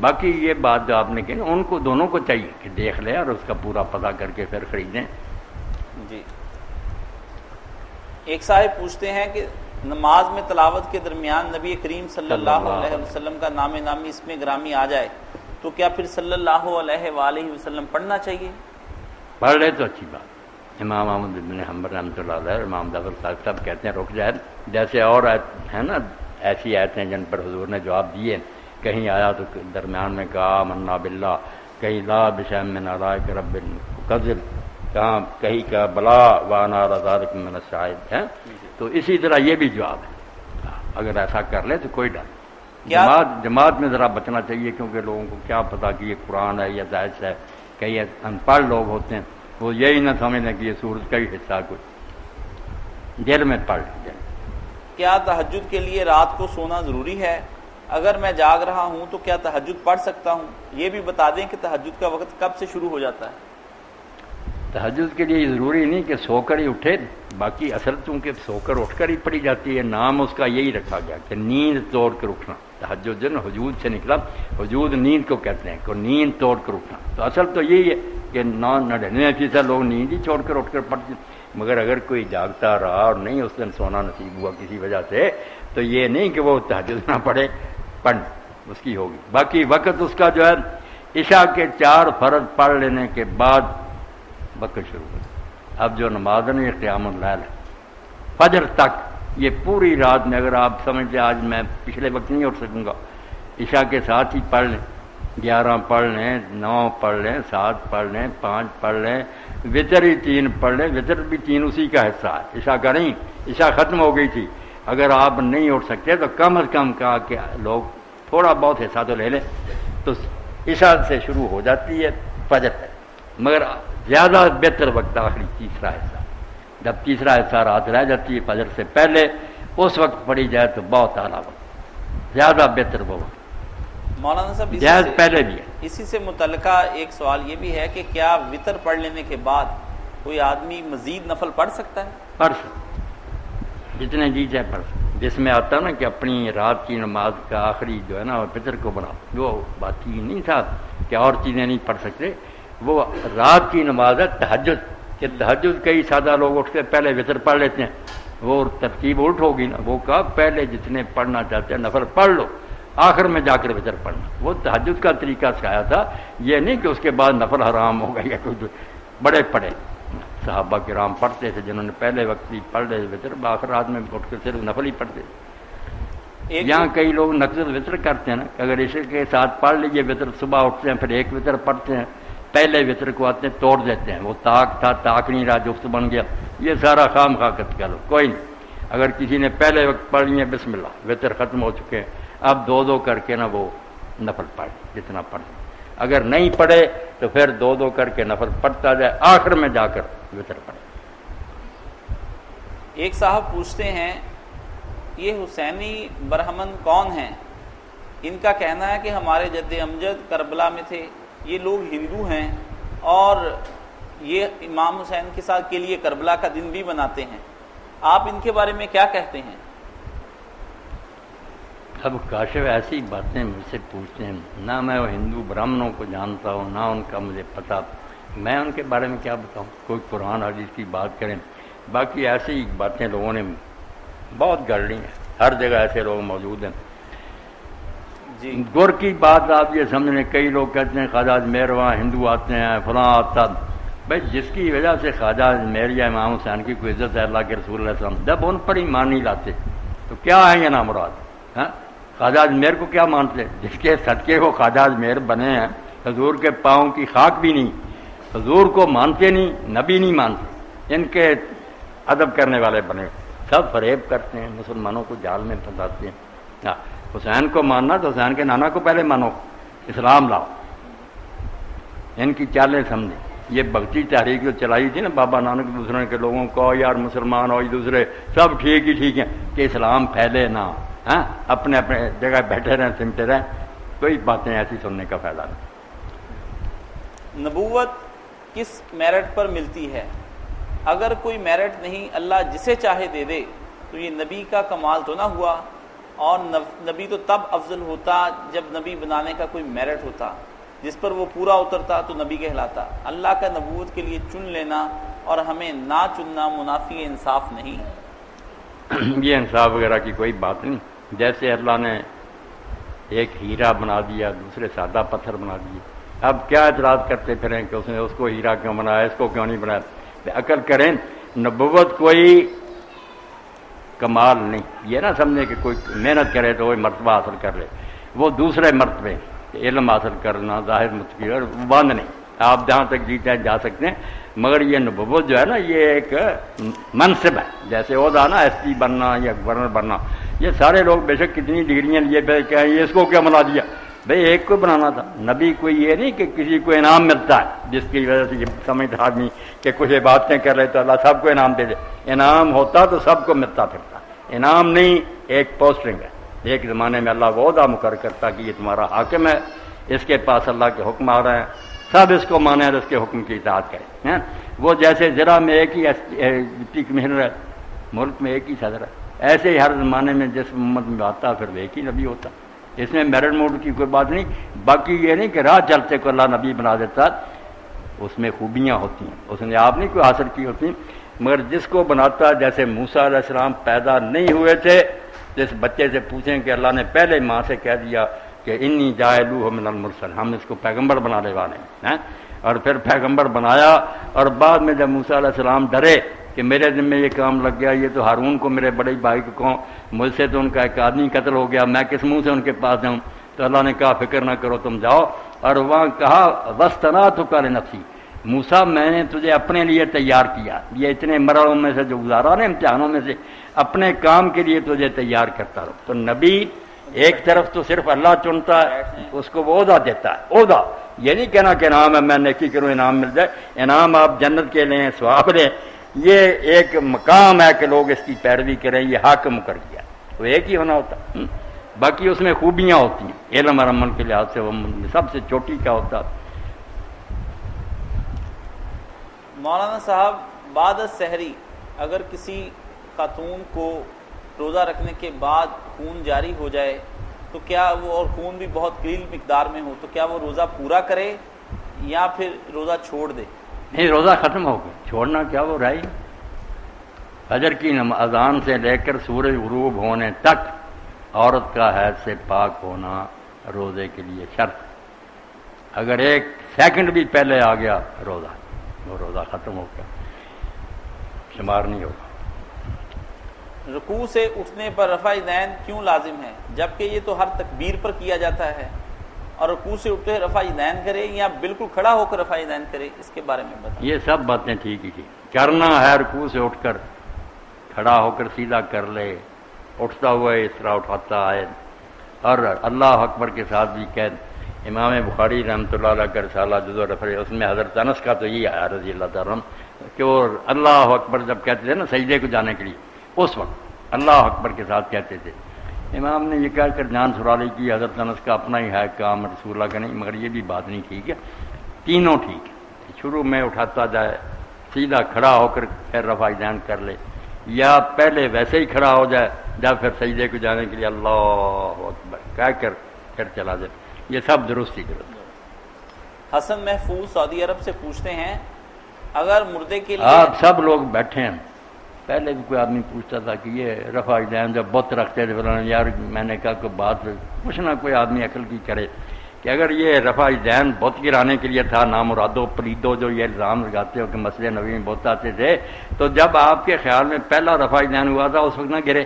باقی یہ بات جو آپ نے کہی ان کو دونوں کو چاہیے کہ دیکھ لیں اور اس کا پورا پتہ کر کے پھر خریدیں. جی ایک صاحب پوچھتے ہیں کہ نماز میں تلاوت کے درمیان نبی کریم صلی اللہ علیہ وسلم کا نام نامی اس میں گرامی آ جائے تو کیا پھر صلی اللہ علیہ وآلہ وسلم پڑھنا چاہیے؟ پڑھ لے تو اچھی بات. امام احمد بن حنبل رحمۃ اللہ علیہ، امام ظفر صاحب صاحب کہتے ہیں رک جائے، جیسے اور ہے نا ایسی آیتیں جن پر حضور نے جواب دیے، کہیں آیا تو درمیان میں کہا منا باللہ، کہیں لا بشیء من آلائک رب القذل، کہیں کا بلا وانا رضالک من الشاہد ہے. تو اسی طرح یہ بھی جواب ہے، اگر ایسا کر لے تو کوئی ڈر نہیں. جماعت میں ذرا بچنا چاہیے، کیونکہ لوگوں کو کیا پتا کہ یہ قرآن ہے یا داعش ہے. کئی ان پڑھ لوگ ہوتے ہیں وہ یہی نہ سمجھیں کہ یہ سورج کا ہی حصہ کچھ دل میں پڑھ جائے. کیا تہجد کے لیے رات کو سونا ضروری ہے؟ اگر میں جاگ رہا ہوں تو کیا تہجد پڑھ سکتا ہوں؟ یہ بھی بتا دیں کہ تہجد کا وقت کب سے شروع ہو جاتا ہے؟ تہجد کے لیے ضروری نہیں کہ سو کر ہی اٹھے، باقی اصل چونکہ سو کر اٹھ کر ہی پڑھی جاتی ہے. نام اس کا یہی رکھا گیا کہ نیند توڑ کر اٹھنا. تہجد جو نا حجود سے نکلا، حجود نیند کو کہتے ہیں کہ نیند توڑ کر اٹھنا. تو اصل تو یہی ہے کہ 99% لوگ نیند ہی چھوڑ کر اٹھ کر پڑھتے ہیں. مگر اگر کوئی جاگتا رہا اور نہیں اس دن سونا نصیب ہوا کسی وجہ سے، تو یہ نہیں کہ وہ تہجد نہ پڑھے، پڑھ اس کی ہوگی. باقی وقت اس کا جو ہے عشاء کے 4 فرض پڑھ لینے کے بعد وقت شروع ہو. اب جو نماز نہیں قیام اللیل فجر تک، یہ پوری رات میں اگر آپ سمجھتے آج میں پچھلے وقت نہیں اٹھ سکوں گا، عشاء کے ساتھ ہی پڑھ لیں، 11 پڑھ لیں، 9 پڑھ لیں، 7 پڑھ لیں، 5 پڑھ لیں، وطر ہی 3 پڑھ لیں. وطر بھی 3 اسی کا حصہ ہے، عشاء کا نہیں. عشاء ختم ہو گئی تھی. اگر آپ نہیں اٹھ سکتے تو کم از کم کہا کہ لوگ تھوڑا بہت حصہ تو لے لیں. تو عشاء سے شروع ہو جاتی ہے فجر تک، مگر زیادہ بہتر وقت آخری تیسرا حصہ. جب تیسرا حصہ رات رہ جاتی ہے فجر سے پہلے، اس وقت پڑھی جائے تو بہت اعلیٰ وقت، زیادہ بہتر وہ وقت. مولانا صاحب جائز پہلے بھی ہے. اسی سے متعلقہ ایک سوال یہ بھی ہے کہ کیا وطر پڑھ لینے کے بعد کوئی آدمی مزید نفل پڑھ سکتا ہے؟ پڑھ سکتا، جتنے جی چاہے پڑھ سکتا. جس میں آتا نا کہ اپنی رات کی نماز کا آخری جو ہے نا وطر کو بنا، وہ بات ہی نہیں تھا کہ اور چیزیں نہیں پڑھ سکتے. وہ رات کی نماز ہے تہجد، کہ تہجد کئی سادہ لوگ اٹھ کے پہلے وطر پڑھ لیتے ہیں، وہ ترتیب الٹ ہوگی نا. وہ کہا پہلے جتنے پڑھنا چاہتے ہیں نفل پڑھ لو، آخر میں جا کر وطر پڑھنا. وہ تہجد کا طریقہ سکھایا تھا، یہ نہیں کہ اس کے بعد نفل حرام ہو گئے یا کچھ. بڑے پڑھے صحابہ کرام پڑھتے تھے جنہوں نے پہلے وقت ہی پڑھ لے وطر، آخر رات میں اٹھ کر صرف نفل ہی پڑھتے. یہاں کئی لوگ نقص وطر کرتے ہیں نا، اگر عشاء کے ساتھ پڑھ لیجیے وطر، صبح اٹھتے ہیں پھر ایک وطر پڑھتے ہیں، پہلے وطر کو آتے ہیں توڑ دیتے ہیں. وہ طاق تھا، طاق نہیں رہا، جفت بن گیا. یہ سارا خام خاکت کہہ لو، کوئی نہیں. اگر کسی نے پہلے وقت پڑھ لیے بسم اللہ، وطر ختم ہو چکے ہیں، اب 2 کر کے نا وہ نفل پڑھ جتنا پڑھ. اگر نہیں پڑھے تو پھر 2 کر کے نفل پڑھتا جائے، آخر میں جا کر وطر پڑھے. ایک صاحب پوچھتے ہیں یہ حسینی برہمن کون ہیں؟ ان کا کہنا ہے کہ ہمارے جد امجد کربلا میں تھے. یہ لوگ ہندو ہیں اور یہ امام حسین کے ساتھ کے لیے کربلا کا دن بھی مناتے ہیں. آپ ان کے بارے میں کیا کہتے ہیں؟ اب کاشف ایسی باتیں مجھ سے پوچھتے ہیں، نہ میں وہ ہندو برہمنوں کو جانتا ہوں، نہ ان کا مجھے پتہ. میں ان کے بارے میں کیا بتاؤں؟ کوئی قرآن حدیث کی بات کریں. باقی ایسی باتیں لوگوں نے بہت گڑھ لی ہیں، ہر جگہ ایسے لوگ موجود ہیں. جی گر کی بات آپ یہ سمجھنے، کئی لوگ کہتے ہیں خواجہ اجمیر وہاں ہندو آتے ہیں، فلاں آتا. بھائی جس کی وجہ سے خواجہ اجمیر یا امام حسین کی کوئی عزت ہے اللہ کے رسول علیہ السلام، جب ان پر ایمان نہیں لاتے تو کیا ہے یہ نامراد؟ خواجہ اجمیر کو کیا مانتے؟ جس کے صدقے کو خواجہ اجمیر بنے ہیں، حضور کے پاؤں کی خاک بھی نہیں، حضور کو مانتے نہیں، نبی نہیں مانتے، ان کے ادب کرنے والے بنے، سب فریب کرتے ہیں، مسلمانوں کو جال میں پھنساتے ہیں. حسین کو ماننا تو حسین کے نانا کو پہلے مانو، اسلام لاؤ. ان کی چالیں سمجھیں. یہ بھگتی تحریک جو چلائی تھی نا بابا نانک، دوسرے کے لوگوں کو یار مسلمان ہو دوسرے سب ٹھیک ہیں کہ اسلام پھیلے نہ، اپنے اپنے جگہ بیٹھے رہیں، سمٹے رہیں. کوئی باتیں ایسی سننے کا فائدہ نہیں. نبوت کس میرٹ پر ملتی ہے؟ اگر کوئی میرٹ نہیں، اللہ جسے چاہے دے دے، تو یہ نبی کا کمال تو نہ ہوا؟ اور نبی تو تب افضل ہوتا جب نبی بنانے کا کوئی میرٹ ہوتا، جس پر وہ پورا اترتا تو نبی کہلاتا۔ اللہ کا نبوت کے لیے چن لینا اور ہمیں نہ چننا منافی انصاف نہیں۔ یہ انصاف وغیرہ کی کوئی بات نہیں۔ جیسے اللہ نے ایک ہیرا بنا دیا، دوسرے سادہ پتھر بنا دیے، اب کیا اعتراض کرتے پھریں کہ اس نے اس کو ہیرا کیوں بنایا، اس کو کیوں نہیں بنایا؟ عقل کریں، نبوت کوئی کمال نہیں، یہ نہ سمجھے کہ کوئی محنت کرے تو وہ مرتبہ حاصل کر لے، وہ دوسرے مرتبے علم حاصل کرنا ظاہر متقی اور بند نہیں، آپ جہاں تک جیتے جا سکتے ہیں، مگر یہ نبوت جو ہے نا یہ ایک منصب ہے، جیسے عہدہ نا ایس پی بننا یا گورنر بننا، یہ سارے لوگ بے شک کتنی ڈگریاں لیے پھر کہ یہ اس کو کیا بنا دیا، بھئی ایک کو بنانا تھا۔ نبی کوئی یہ نہیں کہ کسی کو انعام ملتا ہے جس کی وجہ سے یہ سمجھتا آدمی کہ کچھ عبادتیں کر رہے تو اللہ سب کو انعام دے دے، انعام ہوتا تو سب کو ملتا پھرتا، انعام نہیں ایک پوسٹنگ ہے۔ ایک زمانے میں اللہ وہ عہدہ مقرر کرتا کہ یہ تمہارا حاکم ہے، اس کے پاس اللہ کے حکم آ رہے ہیں، سب اس کو مانیں اور اس کے حکم کی اطاعت کریں۔ وہ جیسے ضلع میں ایک ہی ڈپٹی کمشنر ہے، ملک میں ایک ہی صدر ہے، ایسے ہی ہر زمانے میں جس امت میں آتا پھر وہ ایک ہی نبی ہوتا، اس میں میرٹ موڈ کی کوئی بات نہیں۔ باقی یہ نہیں کہ راہ چلتے کو اللہ نبی بنا دیتا، اس میں خوبیاں ہوتی ہیں، اس نے آپ نہیں کوئی حاصل کی ہوتی، مگر جس کو بناتا، جیسے موسیٰ علیہ السلام پیدا نہیں ہوئے تھے، جس بچے سے پوچھیں کہ اللہ نے پہلے ماں سے کہہ دیا کہ انی جاعلوہ من المرسل، ہم اس کو پیغمبر بنانے والے ہیں، اور پھر پیغمبر بنایا، اور بعد میں جب موسیٰ علیہ السلام ڈرے کہ میرے ذمہ یہ کام لگ گیا، یہ تو ہارون کو میرے بڑے بھائی کو کہوں، مجھ سے تو ان کا ایک آدمی قتل ہو گیا، میں کس منہ سے ان کے پاس جاؤں؟ تو اللہ نے کہا فکر نہ کرو تم جاؤ، اور وہاں کہا وَاسْتَنَعْتُكَ لِنَفْسِي، موسیٰ میں نے تجھے اپنے لیے تیار کیا، یہ اتنے مرحلوں میں سے جو گزارا نا امتحانوں میں سے، اپنے کام کے لیے تجھے تیار کرتا رہو۔ تو نبی ایک طرف تو صرف اللہ چنتا ہے، اس کو وہ عہدہ دیتا ہے، عہدہ یہ نہیں کہنا کہ انعام ہے میں نیکی کروں انعام مل جائے، انعام آپ جنت کے لیں ثواب لیں، یہ ایک مقام ہے کہ لوگ اس کی پیروی کریں، یہ حاکم کر دیا، وہ ایک ہی ہونا ہوتا، باقی اس میں خوبیاں ہوتی ہیں، علم اور عمل کے لحاظ سے وہ سب سے چوٹی کا ہوتا۔ مولانا صاحب، بعد السحری اگر کسی خاتون کو روزہ رکھنے کے بعد خون جاری ہو جائے تو کیا وہ، اور خون بھی بہت قلیل مقدار میں ہو، تو کیا وہ روزہ پورا کرے یا پھر روزہ چھوڑ دے؟ نہیں، روزہ ختم ہو گیا، چھوڑنا کیا، وہ رہی۔ فجر کی اذان سے لے کر سورج غروب ہونے تک عورت کا حیض سے پاک ہونا روزے کے لیے شرط، اگر ایک سیکنڈ بھی پہلے آ گیا روزہ، وہ روزہ ختم ہو گیا، شمار نہیں ہوگا۔ رکوع سے اٹھنے پر رفع یدین کیوں لازم ہے، جبکہ یہ تو ہر تکبیر پر کیا جاتا ہے، اور رکوع سے اٹھتے رفع یدین کرے یا بالکل کھڑا ہو کر رفع یدین کرے، اس کے بارے میں بتائیں۔ یہ سب باتیں ٹھیک ہی تھی، کرنا ہے رکوع سے اٹھ کر کھڑا ہو کر سیدھا کر لے، اٹھتا ہوا اس طرح اٹھاتا ہے، اور اللہ اکبر کے ساتھ بھی قید۔ امام بخاری رحمۃ اللہ علیہ کا رسالہ جزء رفع، اس میں حضرت انس کا تو یہ ہے رضی اللہ تعالیٰ عنہ کہ وہ اللہ اکبر جب کہتے تھے نا سجدے کو جانے کے لیے، اس وقت اللہ اکبر کے ساتھ کہتے تھے۔ امام نے یہ کہہ کر جان چھڑا لی کہ حضرت انس کا اپنا ہی ہے کام، رسول اللہ کا نہیں، مگر یہ بھی بات نہیں ٹھیک ہے، تینوں ٹھیک ہے، شروع میں اٹھاتا جائے، سیدھا کھڑا ہو کر پھر رفع یدین کر لے، یا پہلے ویسے ہی کھڑا ہو جائے جب پھر سجدے کو جانے کے لیے اللہ اکبر کہہ کر پھر چلا جائے، یہ سب درست ہی درست۔ حسن محفوظ سعودی عرب سے پوچھتے ہیں، اگر مردے کے لیے آپ سب لوگ بیٹھے ہیں، پہلے بھی کوئی آدمی پوچھتا تھا کہ یہ رفع یدین جب بت رکھتے تھے فلاں، یار میں نے کہا کوئی بات کچھ نہ کوئی آدمی عقل کی کرے کہ اگر یہ رفع یدین بت گرانے کے لیے تھا، نامرادو پلیدو جو یہ الزام لگاتے ہو کہ مسجد نبوی میں بت آتے تھے، تو جب آپ کے خیال میں پہلا رفع یدین ہوا تھا اس وقت نہ گرے،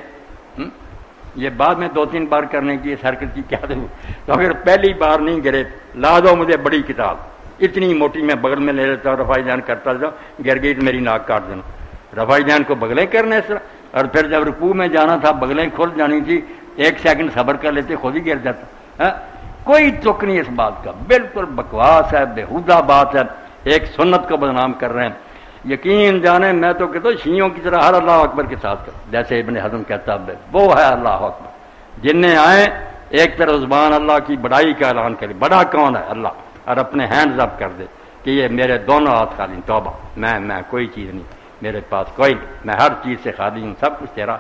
یہ بعد میں 2-3 بار کرنے کی اس حرکت کی کیا ضرورت؟ تو اگر پہلی بار نہیں گرے، لا دو مجھے بڑی کتاب اتنی موٹی میں بغل میں لے لیتا ہوں، رفع یدین کرتا جاؤ، گر گئی تو میری ناک کاٹ دینا۔ رفع یدین کو بغلیں کرنے اس طرح، اور پھر جب رکوع میں جانا تھا بغلیں کھل جانی تھی، 1 سیکنڈ صبر کر لیتے خود ہی گر جاتا۔ کوئی تک نہیں اس بات کا، بالکل بکواس ہے، بےہودہ بات ہے، ایک سنت کو بدنام کر رہے ہیں۔ یقین جانے میں تو کہتا ہوں شیعوں کی طرح ہر اللہ اکبر کے ساتھ کر، جیسے ابن حزم کہتا ہے وہ ہے اللہ اکبر، جنہیں آئے ایک طرف زبان اللہ کی بڑائی کا اعلان کرے، بڑا کون ہے اللہ، اور اپنے ہینڈز اپ کر دے کہ یہ میرے دونوں ہاتھ خالی، توبہ میں کوئی چیز نہیں، میرے پاس کوئی نہیں، میں ہر چیز سے خالی ہوں، سب کچھ تیرا۔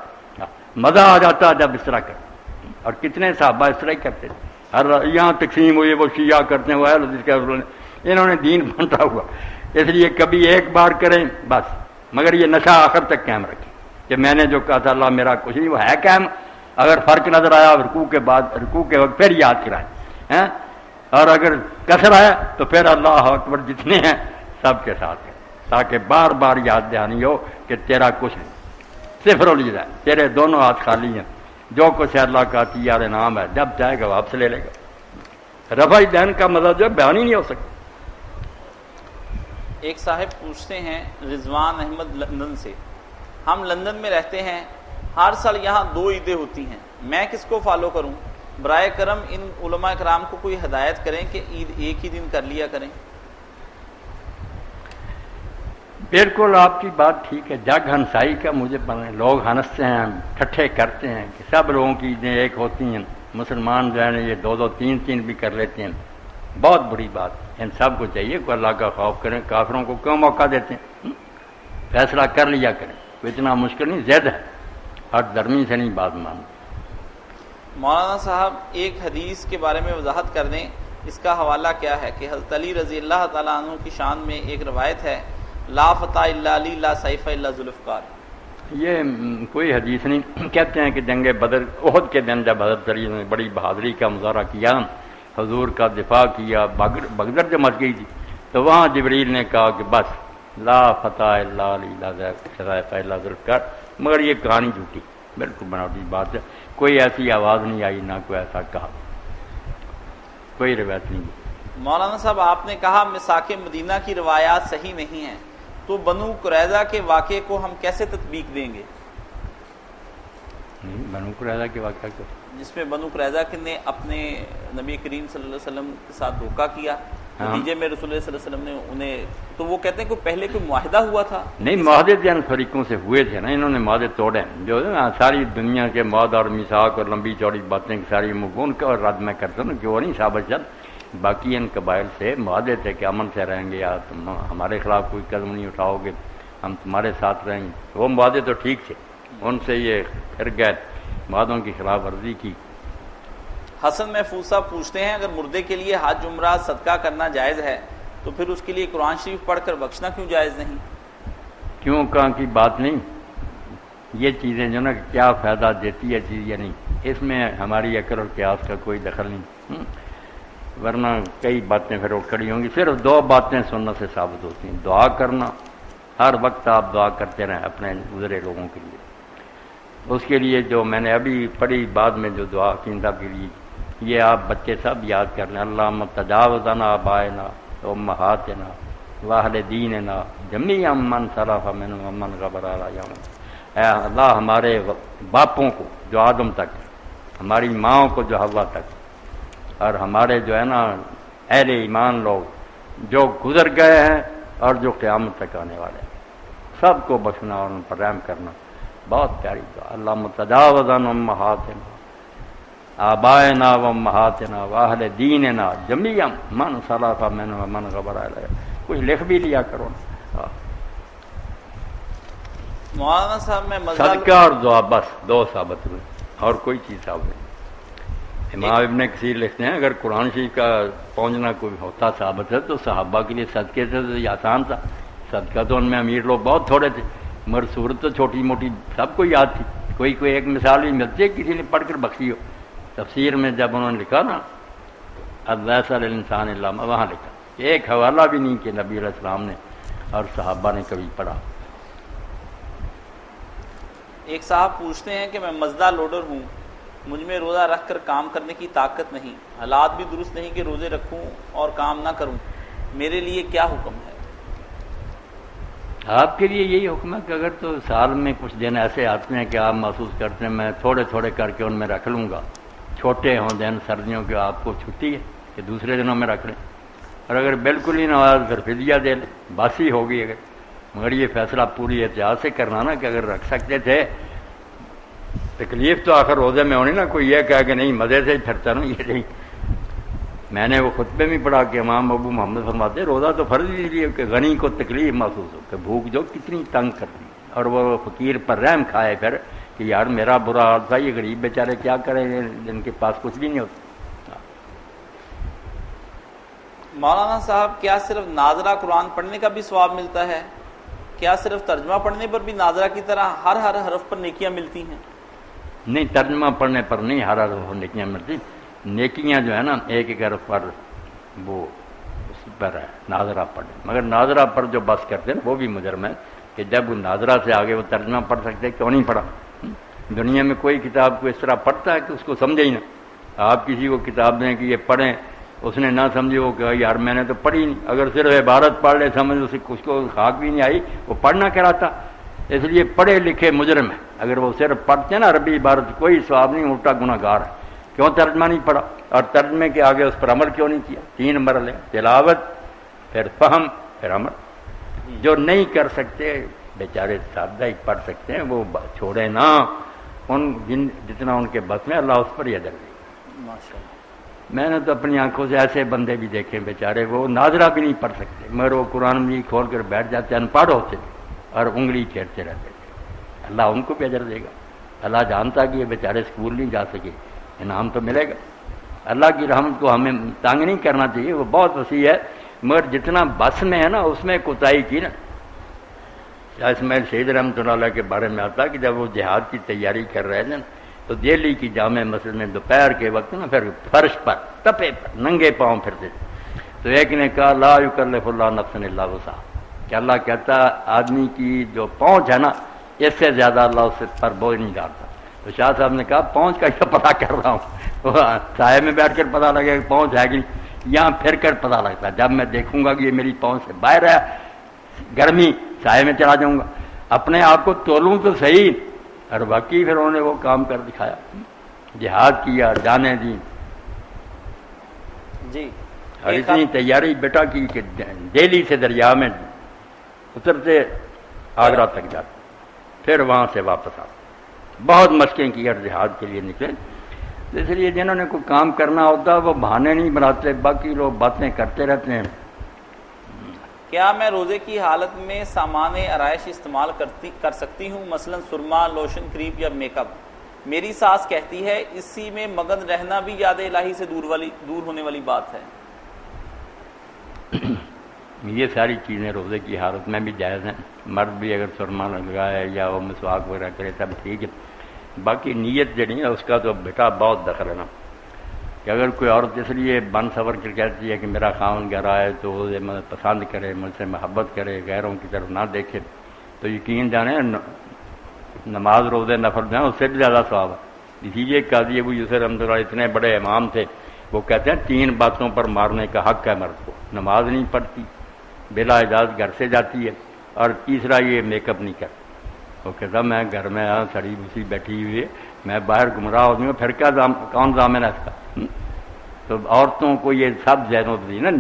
مزہ آ جاتا جب اس طرح کر۔ اور کتنے صحابہ اس طرح ہی کرتے تھے. ہر یہاں تقسیم ہوئی وہ شیعہ کرتے ہیں وہ اہل حدیث کے، انہوں نے دین بنتا ہوا، اس لیے کبھی ایک بار کریں بس، مگر یہ نشہ آخر تک قائم رکھیں کہ میں نے جو کہا تھا اللہ میرا کچھ نہیں، وہ ہے قائم. اگر فرق نظر آیا رکوع کے بعد، رکوع کے وقت پھر یاد کرائیں، اور اگر کثر ہے تو پھر اللہ اکبر جتنے ہیں سب کے ساتھ ہیں، تاکہ بار بار یاد دہانی ہو کہ تیرا کچھ نہیں، صفر الجزا ہے، تیرے دونوں ہاتھ خالی ہیں، جو کچھ اللہ کا عطیہ انعام ہے جب چاہے گا واپس لے لے گا. رفع دین کا مزہ جو بیان ہی نہیں ہو سکتا. ایک صاحب پوچھتے ہیں رضوان احمد لندن سے، ہم لندن میں رہتے ہیں، ہر سال یہاں 2 عیدیں ہوتی ہیں، میں کس کو فالو کروں؟ برائے کرم ان علماء کرام کو کوئی ہدایت کریں کہ عید ایک ہی دن کر لیا کریں. بالکل آپ کی بات ٹھیک ہے. جگ ہنسائی کا مجھے پتا ہے، لوگ ہنستے ہیں ٹھٹھے کرتے ہیں کہ سب لوگوں کی عیدیں ایک ہوتی ہیں، مسلمان جو ہے یہ 2 2 3 3 بھی کر لیتے ہیں. بہت بری بات. ان سب کو چاہیے کہ اللہ کا خوف کریں. کافروں کو کیوں موقع دیتے ہیں؟ فیصلہ کر لیا کریں، کوئی اتنا مشکل نہیں، زید ہے، ہر درمی سے نہیں بات مانتے. مولانا صاحب ایک حدیث کے بارے میں وضاحت کر دیں، اس کا حوالہ کیا ہے کہ حضرت علی رضی اللہ تعالیٰ عنہ کی شان میں ایک روایت ہے، لا فتح الا علی لا سیف الا ذوالفقار. یہ کوئی حدیث نہیں. کہتے ہیں کہ جنگ بدر احد کے دن جب حضرت علی نے بڑی بہادری کا مظاہرہ کیا، حضور کا دفاع کیا، بغدر جو مچ گئی تھی، تو وہاں جبریل نے کہا کہ بس لا فتح الا علی لا سیف الا ذوالفقار. مگر یہ کہانی جھوٹی، بالکل بناوٹی بات ہے. کوئی ایسی آواز نہیں آئی، نہ کوئی ایسا کہا، کوئی روایت نہیں. مولانا صاحب آپ نے کہا مساک مدینہ کی روایات صحیح نہیں ہیں، تو بنو قریظہ کے واقعے کو ہم کیسے تطبیق دیں گے؟ بنو قریظہ کے واقعہ کو، جس میں بنو قریظہ نے اپنے نبی کریم صلی اللہ علیہ وسلم کے ساتھ دھوکہ کیا، نتیجے میں رسول اللہ صلی اللہ علیہ وسلم نے انہیں، تو وہ کہتے ہیں کہ پہلے کوئی معاہدہ ہوا تھا. نہیں، معاہدے جن فریقوں سے ہوئے تھے نا، انہوں نے معاہدے توڑے، جو ساری دنیا کے معاہدہ اور میثاق اور لمبی چوڑی باتیں ساری ان کا رد میں کرتا ہوں کہ وہ نہیں ثابت چل. باقی ان قبائل سے معاہدے تھے کہ امن سے رہیں گے، یا تم ہمارے خلاف کوئی قدم نہیں اٹھاؤ گے، ہم تمہارے ساتھ رہیں گے. وہ معاہدے تو ٹھیک تھے، ان سے یہ پھر گئے، معاہدوں کی خلاف ورزی کی. حسن محفوظ صاحب پوچھتے ہیں اگر مردے کے لیے حج عمرہ صدقہ کرنا جائز ہے تو پھر اس کے لیے قرآن شریف پڑھ کر بخشنا کیوں جائز نہیں؟ کیوں کہاں کی بات نہیں. یہ چیزیں جو نا کیا فائدہ دیتی ہے چیز یا نہیں، اس میں ہماری عقل اور قیاس کا کوئی دخل نہیں. ورنہ کئی باتیں پھر وہ کھڑی ہوں گی. صرف 2 باتیں سنت سے ثابت ہوتی ہیں. دعا کرنا، ہر وقت آپ دعا کرتے رہیں اپنے گزرے لوگوں کے لیے. اس کے لیے جو میں نے ابھی پڑھی بعد میں جو دعا کیندہ کے لیے، یہ آپ بچے سب یاد کر لیں. اللہم تجاوزنا آبائنا امہاتنا واہل دیننا جمیعا من صرف منہم ومن غبر علیہم. اے اللہ ہمارے باپوں کو جو آدم تک، ہماری ماؤں کو جو حوا تک، اور ہمارے جو ہے نا اہل ایمان لوگ جو گزر گئے ہیں اور جو قیامت تک آنے والے ہیں، سب کو بخشنا اور ان پر رحم کرنا. بہت پیاری دعا. اللہم تجاوزنا امہاتنا آبائنا و امہاتنا واہل دیننا جمیعا من صرف منہم ومن غبر علیہم. کچھ لکھ بھی لیا کرو نا. مولانا صاحب میں صدقہ اور دعا بس 2 ثابت ہوئے، اور کوئی چیز ثابت نہیں. امام ابن کثیر لکھتے ہیں اگر قرآن شریف کا پہنچنا کوئی ہوتا ثابت ہے تو صحابہ کے لیے صدقے سے تو یہ آسان تھا. صدقہ تو ان میں امیر لوگ بہت تھوڑے تھے، مگر صورت تو چھوٹی موٹی سب کو یاد تھی. کوئی ایک مثال بھی ملتی ہے کسی نے پڑھ کر بخشی ہو. تفسیر میں جب انہوں نے لکھا نا لیس علی الانسان الا ما، وہاں لکھا ایک حوالہ بھی نہیں کہ نبی علیہ السلام نے اور صحابہ نے کبھی پڑھا. ایک صاحب پوچھتے ہیں کہ میں مزدہ لوڈر ہوں، مجھ میں روزہ رکھ کر کام کرنے کی طاقت نہیں، حالات بھی درست نہیں کہ روزے رکھوں اور کام نہ کروں، میرے لیے کیا حکم ہے؟ آپ کے لیے یہی حکم ہے کہ اگر تو سال میں کچھ دن ایسے آتے ہیں کہ آپ محسوس کرتے ہیں میں تھوڑے تھوڑے کر کے ان میں رکھ لوں گا، چھوٹے ہوں دن سردیوں کے، آپ کو چھٹی ہے کہ دوسرے دنوں میں رکھ لیں. اور اگر بالکل ہی نہ ہوا تو پھر فدیہ دے لیں، باسی ہوگی. اگر مگر یہ فیصلہ پوری احتیاط سے کرنا نا کہ اگر رکھ سکتے تھے، تکلیف تو آخر روزے میں ہونی نا. کوئی یہ کہا کہ نہیں مزے سے ہی پھرتا نا، یہ نہیں. میں نے وہ خطبے میں پڑھا کہ امام ابو محمد فرماتے روزہ تو فرض ہی لیے کہ غنی کو تکلیف محسوس ہو کہ بھوک جو کتنی تنگ کرتی، اور وہ فقیر پر رحم کھائے پھر کہ یار میرا برا حال تھا، یہ غریب بیچارے کیا کریں، جن کے پاس کچھ بھی نہیں ہوتا۔ مولانا صاحب کیا صرف ناظرہ قرآن پڑھنے کا بھی ثواب ملتا ہے؟ کیا صرف ترجمہ پڑھنے پر بھی ناظرہ کی طرح ہر حرف پر نیکیاں ملتی ہیں؟ نہیں، ترجمہ پڑھنے پر نہیں ہر حرف پر نیکیاں ملتی، نیکیاں جو ہے نا ایک ایک حرف پر وہ اس پر ہے ناظرہ پڑھے، مگر ناظرہ پر جو بس کرتے ہیں وہ بھی مجرم ہے کہ جب وہ ناظرہ سے آگے وہ ترجمہ پڑھ سکتے کیوں نہیں پڑھا؟ دنیا میں کوئی کتاب کو اس طرح پڑھتا ہے کہ اس کو سمجھے ہی نہ۔ آپ کسی کو کتاب دیں کہ یہ پڑھیں، اس نے نہ سمجھے، وہ کہ یار میں نے تو پڑھی نہیں، اگر صرف عبارت پڑھ لے سمجھ اس کو خاک بھی نہیں آئی، وہ پڑھنا کراتا۔ اس لیے پڑھے لکھے مجرم ہے، اگر وہ صرف پڑھتے ہیں نا عربی عبارت کوئی ثواب نہیں، الٹا گناہ گار ہے۔ کیوں ترجمہ نہیں پڑھا اور ترجمے کے آگے اس پر عمل کیوں نہیں کیا؟ 3 مرحلے، تلاوت، پھر فہم، پھر عمل۔ جو نہیں کر سکتے بیچارے سادہ ہی پڑھ سکتے ہیں، وہ چھوڑے نہ، جتنا ان کے بس میں، اللہ اس پر ہی اجر دے۔ ماشاءاللہ۔ میں نے تو اپنی آنکھوں سے ایسے بندے بھی دیکھے بیچارے، وہ ناظرہ بھی نہیں پڑھ سکتے مگر وہ قرآن مجید کھول کر بیٹھ جاتے، ان پڑھ ہوتے اور انگلی پھیرتے رہتے تھے۔ اللہ ان کو بھی اجر دے گا۔ اللہ جانتا کہ یہ بیچارے اسکول نہیں جا سکے، انعام تو ملے گا۔ اللہ کی رحمت کو ہمیں تنگ نہیں کرنا چاہیے، وہ بہت وسیع ہے، مگر جتنا بس میں ہے نا اس میں کوتاہی کی نا۔ اسماعیل شہید رحمۃ اللہ علیہ کے بارے میں آتا کہ جب وہ جہاد کی تیاری کر رہے تھے تو دہلی کی جامع مسجد میں دوپہر کے وقت نا پھر فرش پر تپے پر ننگے پاؤں پھرتے تھے، تو ایک نے کہا لا یکلف اللہ نفسا الا وسعہا، کہ اللہ کہتا آدمی کی جو پہنچ ہے نا اس سے زیادہ اللہ اس پر بوجھ نہیں ڈالتا۔ تو شاہ صاحب نے کہا پہنچ کا کیا پتہ کر رہا ہوں، سائے میں بیٹھ کر پتہ لگے کہ پہنچ ہے کہ یہاں پھر کر پتہ لگتا ہے، جب میں دیکھوں گا کہ یہ میری پہنچ سے باہر ہے، گرمی سائے میں چلا جاؤں گا، اپنے آپ کو تولوں تو صحیح۔ اور باقی پھر انہوں نے وہ کام کر دکھایا، جہاد کیا، جانیں دی جی، اور اتنی تیاری بیٹا کی کہ دہلی سے دریا میں اترتے آگرہ تک جاتے، پھر وہاں سے واپس آتے، بہت مشقیں کی اور جہاد کے لیے نکلے۔ اس لیے جنہوں نے کوئی کام کرنا ہوتا وہ بہانے نہیں بناتے، باقی لوگ باتیں کرتے رہتے ہیں۔ کیا میں روزے کی حالت میں سامان آرائش استعمال کر سکتی ہوں، مثلا سرما، لوشن، کریم یا میک اپ؟ میری ساس کہتی ہے اسی میں مگن رہنا بھی یاد الہی سے دور ہونے والی بات ہے۔ یہ ساری چیزیں روزے کی حالت میں بھی جائز ہیں، مرد بھی اگر سرما لگائے یا وہ مسواک وغیرہ کرے تب ٹھیک ہے، باقی نیت جو نہیں ہے اس کا تو بیٹا بہت دخل ہے نا، کہ اگر کوئی عورت اس لیے بن سور کر کہتی ہے کہ میرا خاوند گھر آئے تو اسے پسند کرے، مجھ سے محبت کرے، غیروں کی طرف نہ دیکھے، تو یقین جانے نماز روزے نفل جو ہیں اس سے بھی زیادہ ثواب ہے۔ اسی لیے قاضی ابو یوسف رحمۃ اللہ اتنے بڑے امام تھے، وہ کہتے ہیں 3 باتوں پر مارنے کا حق ہے مرد کو، نماز نہیں پڑھتی، بلا اجازت گھر سے جاتی ہے، اور تیسرا یہ میک اپ نہیں کرتی۔ وہ کہتا میں گھر میں سڑی بھوسی بیٹھی ہوئی ہے، میں باہر گمراہ ہو جاؤں گا، پھر کیا کون ضامن ہے اس کا؟ تو عورتوں کو یہ سب ذہنوں دی نا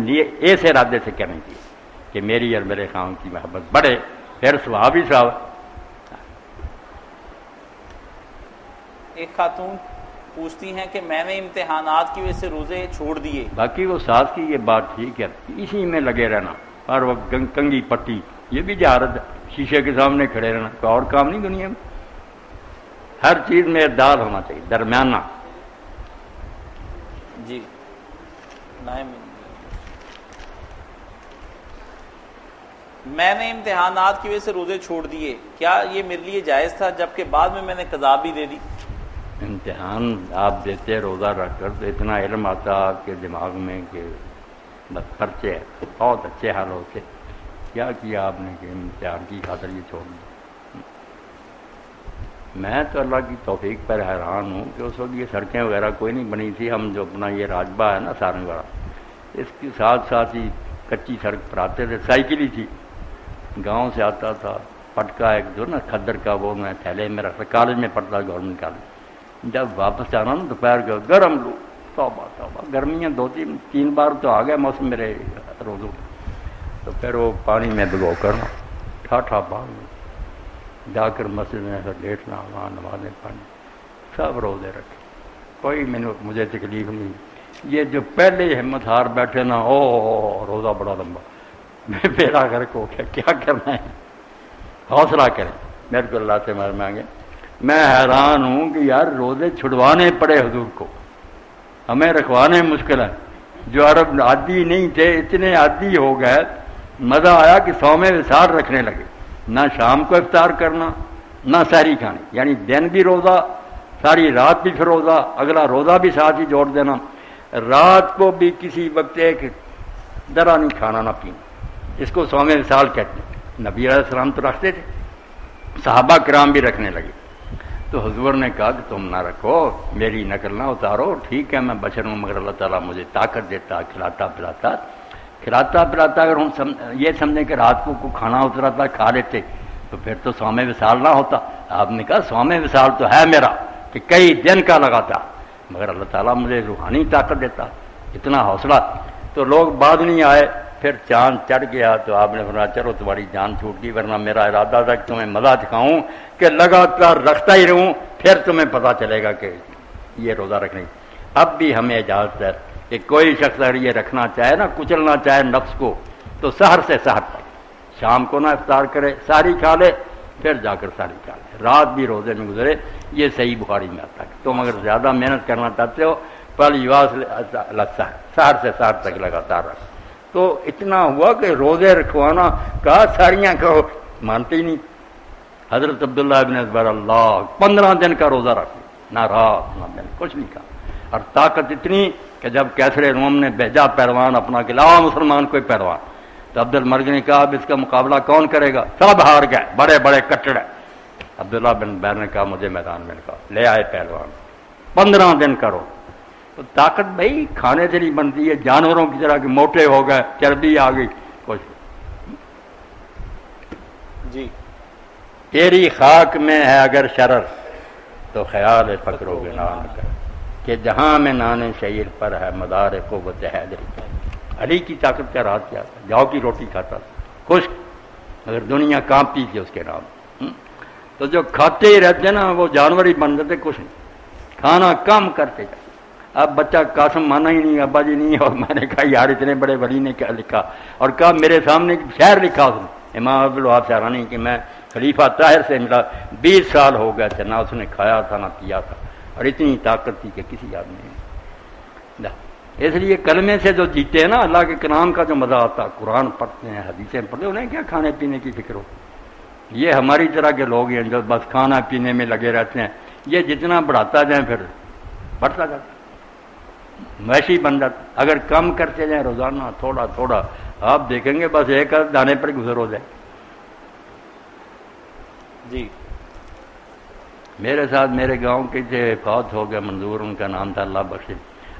ایسے ارادے سے کرنی چاہیے کہ میری اور میرے خاوند کی محبت بڑھے، پھر ثواب ہی ثواب۔ ایک خاتون پوچھتی ہیں کہ میں نے امتحانات کی وجہ سے روزے چھوڑ دیے۔ باقی وہ ساس کی یہ بات ٹھیک ہے، اسی میں لگے رہنا، ہر وقت کنگھی پٹی، یہ بھی جہارت ہے، شیشے کے سامنے کھڑے رہنا، کوئی اور کام نہیں دنیا میں۔ ہر چیز میں اعتدال ہونا چاہیے، درمیانہ۔ جی میں نے امتحانات کی وجہ سے روزے چھوڑ دیے، کیا یہ میرے لیے جائز تھا، جبکہ بعد میں میں نے قضا بھی دے دی؟ امتحان آپ دیتے روزہ رکھ کر تو اتنا علم آتا آپ کے دماغ میں کہ بس خرچے بہت اچھے حال ہوتے، کیا کیا آپ نے کہ امتحان کی خاطر یہ چھوڑ دیا؟ میں تو اللہ کی توفیق پر حیران ہوں کہ اس وقت یہ سڑکیں وغیرہ کوئی نہیں بنی تھی، ہم جو اپنا یہ راجبہ ہے نا سارنگ والا، اس کے ساتھ ساتھ ہی کچی سڑک پر آتے تھے، سائیکل ہی تھی، گاؤں سے آتا تھا، پٹکا ایک جو نا کھدر کا وہ میں تھیلے میں رکھتا، کالج میں پڑھتا گورنمنٹ کالج، جب واپس جانا نا دوپہر کا گرم لو، توبہ توبہ، گرمیاں 2-3 بار تو آ گیا موسم میرے روزوں، تو پھر وہ پانی میں بھگو کر ٹھاٹھا پانی جا کر مسجد میں لیٹنا، وہاں نمازیں پڑھنا، سب روزے رکھے، کوئی مجھے تکلیف نہیں۔ یہ جو پہلے ہمت ہار بیٹھے نا، او روزہ بڑا لمبا، میرا گھر کو کیا کرنا ہے، حوصلہ کریں، میرے کو اللہ سے مانگے میں حیران ہوں کہ یار روزے چھڑوانے پڑے حضور کو، ہمیں رکھوانے مشکل ہے۔ جو عرب عادی نہیں تھے اتنے عادی ہو گئے، مزہ آیا کہ صوم وصال رکھنے لگے، نہ شام کو افطار کرنا نہ سحری کھانی، یعنی دن بھی روزہ، ساری رات بھی پھر روزہ، اگلا روزہ بھی ساتھ ہی جوڑ دینا، رات کو بھی کسی وقت ایک ذرا نہیں کھانا نہ پینا، اس کو صوم وصال کہتے ہیں۔ نبی علیہ السلام تو رکھتے تھے، صحابہ کرام بھی رکھنے لگے، تو حضور نے کہا کہ تم نہ رکھو، میری نقل نہ اتارو، ٹھیک ہے میں بشر ہوں مگر اللہ تعالیٰ مجھے طاقت دیتا، کھلاتا پلاتا اگر ہم یہ سمجھیں کہ رات کو کھانا اتراتا کھا لیتے تو پھر تو صوم وصال نہ ہوتا۔ آپ نے کہا صوم وصال تو ہے میرا کہ کئی دن کا لگاتا، مگر اللہ تعالیٰ مجھے روحانی طاقت دیتا، اتنا حوصلہ۔ تو لوگ بعد نہیں آئے، پھر چاند چڑھ گیا تو آپ نے فرمایا چلو تمہاری جان چھوٹ گئی، ورنہ میرا ارادہ تھا کہ تمہیں مزہ دکھاؤں کہ لگاتار رکھتا ہی رہوں، پھر تمہیں پتہ چلے گا کہ یہ روزہ رکھنے۔ اب بھی ہمیں اجازت ہے کہ کوئی شخص اگر یہ رکھنا چاہے نا، کچلنا چاہے نفس کو، تو سحر سے سحر تک، شام کو نہ افطار کرے، ساری کھا لے، پھر جا کر ساری کھا لے، رات بھی روزے میں گزرے۔ یہ صحیح بخاری میں آتا ہے۔ تم اگر زیادہ محنت کرنا چاہتے ہو سحر سے سحر تک لگاتار رکھ۔ تو اتنا ہوا کہ روزے رکھوانا کہا، ساریاں کہو، مانتے ہی نہیں۔ حضرت عبداللہ ابن زبیر اللہ 15 دن کا روزہ رکھ، نہ رات نہ دن، کچھ نہیں کہا، اور طاقت اتنی کہ جب کیسر روم نے بھیجا پہلوان اپنا کہ لاؤ مسلمان کوئی پہلوان، تو عبد المرگ نے کہا اب اس کا مقابلہ کون کرے گا؟ سب ہار گئے، بڑے بڑے کٹڑ۔ عبداللہ بن زبیر نے کہا مجھے میدان میں کہا، لے آئے پہلوان، 15 دن کرو۔ تو طاقت بھائی کھانے سے نہیں بنتی ہے، جانوروں کی طرح کہ موٹے ہو گئے، چربی آ گئی، کچھ جی۔ تیری خاک میں ہے اگر شرر تو خیال فکر و گناہ نہ کر، کہ جہاں میں نانے شعیر پر ہے مدار قوت حیدری پر۔ علی کی طاقت کا راز کیا تھا؟ جاؤ کی روٹی کھاتا تھا، خشک، اگر دنیا کانپتی تھی اس کے نام۔ تو جو کھاتے ہی رہتے نا وہ جانور ہی بن جاتے، کچھ نہیں، کھانا کم کرتے جاتے۔ اب بچہ قاسم مانا ہی نہیں، ابا جی نہیں، اور میں نے کہا یار اتنے بڑے ولی نے کیا لکھا، اور کہا میرے سامنے شعر لکھا اس نے، امام عبدالوہاب شعرانی، کہ میں خلیفہ طاہر سے ملا، 20 سال ہو گئے تھے، نہ اس نے کھایا تھا نہ پیا تھا، اور اتنی طاقت تھی کہ کسی آدمی نے۔ اس لیے کلمے سے جو جیتے ہیں نا، اللہ کے کلام کا جو مزہ آتا، قرآن پڑھتے ہیں، حدیثیں پڑھتے ہیں، انہیں کیا کھانے پینے کی فکر ہو۔ یہ ہماری طرح کے لوگ ہیں جو بس کھانا پینے میں لگے رہتے ہیں، یہ جتنا بڑھاتا جائیں پھر بڑھتا جاتا، ویسے ہی بن جاتا۔ اگر کم کرتے جائیں روزانہ تھوڑا تھوڑا، آپ دیکھیں گے بس ایک دانے پر گزر ہو جائے۔ جی میرے ساتھ میرے گاؤں کے جو فوت ہو گیا منظور، ان کا نام تھا اللہ بخش،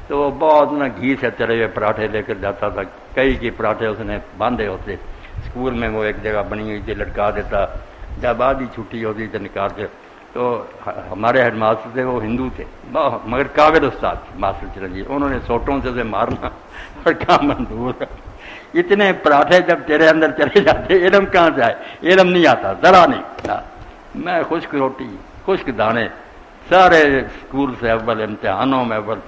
تو وہ بہت نا گھی سے تلے ہوئے پراٹھے لے کر جاتا تھا، کئی کے پراٹھے اس نے باندھے ہوتے، اسکول میں وہ ایک جگہ بنی ہوئی تھی، لٹکا دیتا، جب آدھی چھٹی ہوتی تو نکال کے۔ تو ہمارے ہیڈ ماسٹر تھے، وہ ہندو تھے مگر قابل استاد تھے، ماسٹر چرنجیت، انہوں نے سوٹوں سے مارنا اور کہا منظور اتنے پراٹھے جب تیرے اندر چلے جاتے علم کہاں سے آئے؟ علم نہیں آتا، ذرا نہیں۔ میں خشک روٹی، خشک دانے، سارے اسکول سے اول، امتحانوں میں اول،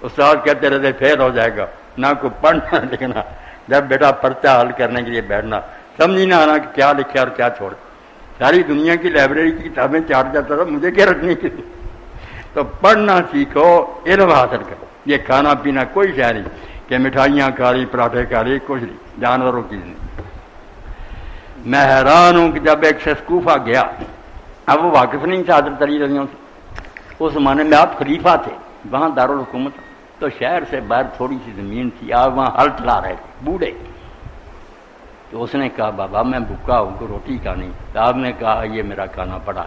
استاد کہتے رہتے فیل ہو جائے گا، نہ کوئی پڑھنا لکھنا، جب بیٹا پرچہ حل کرنے کے لیے بیٹھنا سمجھ نہ آنا کہ کیا لکھا اور کیا چھوڑ، ساری دنیا کی لائبریری کی کتابیں چاٹ جاتا تھا، مجھے کیا رکھنی کی؟ تو پڑھنا سیکھو، علم حاصل کرو۔ یہ کھانا پینا کوئی شے نہیں کہ مٹھائیاں کھا لی، پراٹھے کھا لی، کچھ نہیں، جانوروں کی نہیں۔ میں حیران ہوں کہ جب ایک شخص کوفہ گیا، اب وہ واقف نہیں تھا حضرت علی رضی اللہ عنہ سے، اس زمانے میں آپ خلیفہ تھے، وہاں دارالحکومت، تو شہر سے باہر تھوڑی سی زمین تھی، آپ وہاں ہل چلا رہے تھے، بوڑھے۔ تو اس نے کہا بابا میں بھوکا ہوں، کو روٹی کھانی، تو آپ نے کہا یہ میرا کھانا پڑا۔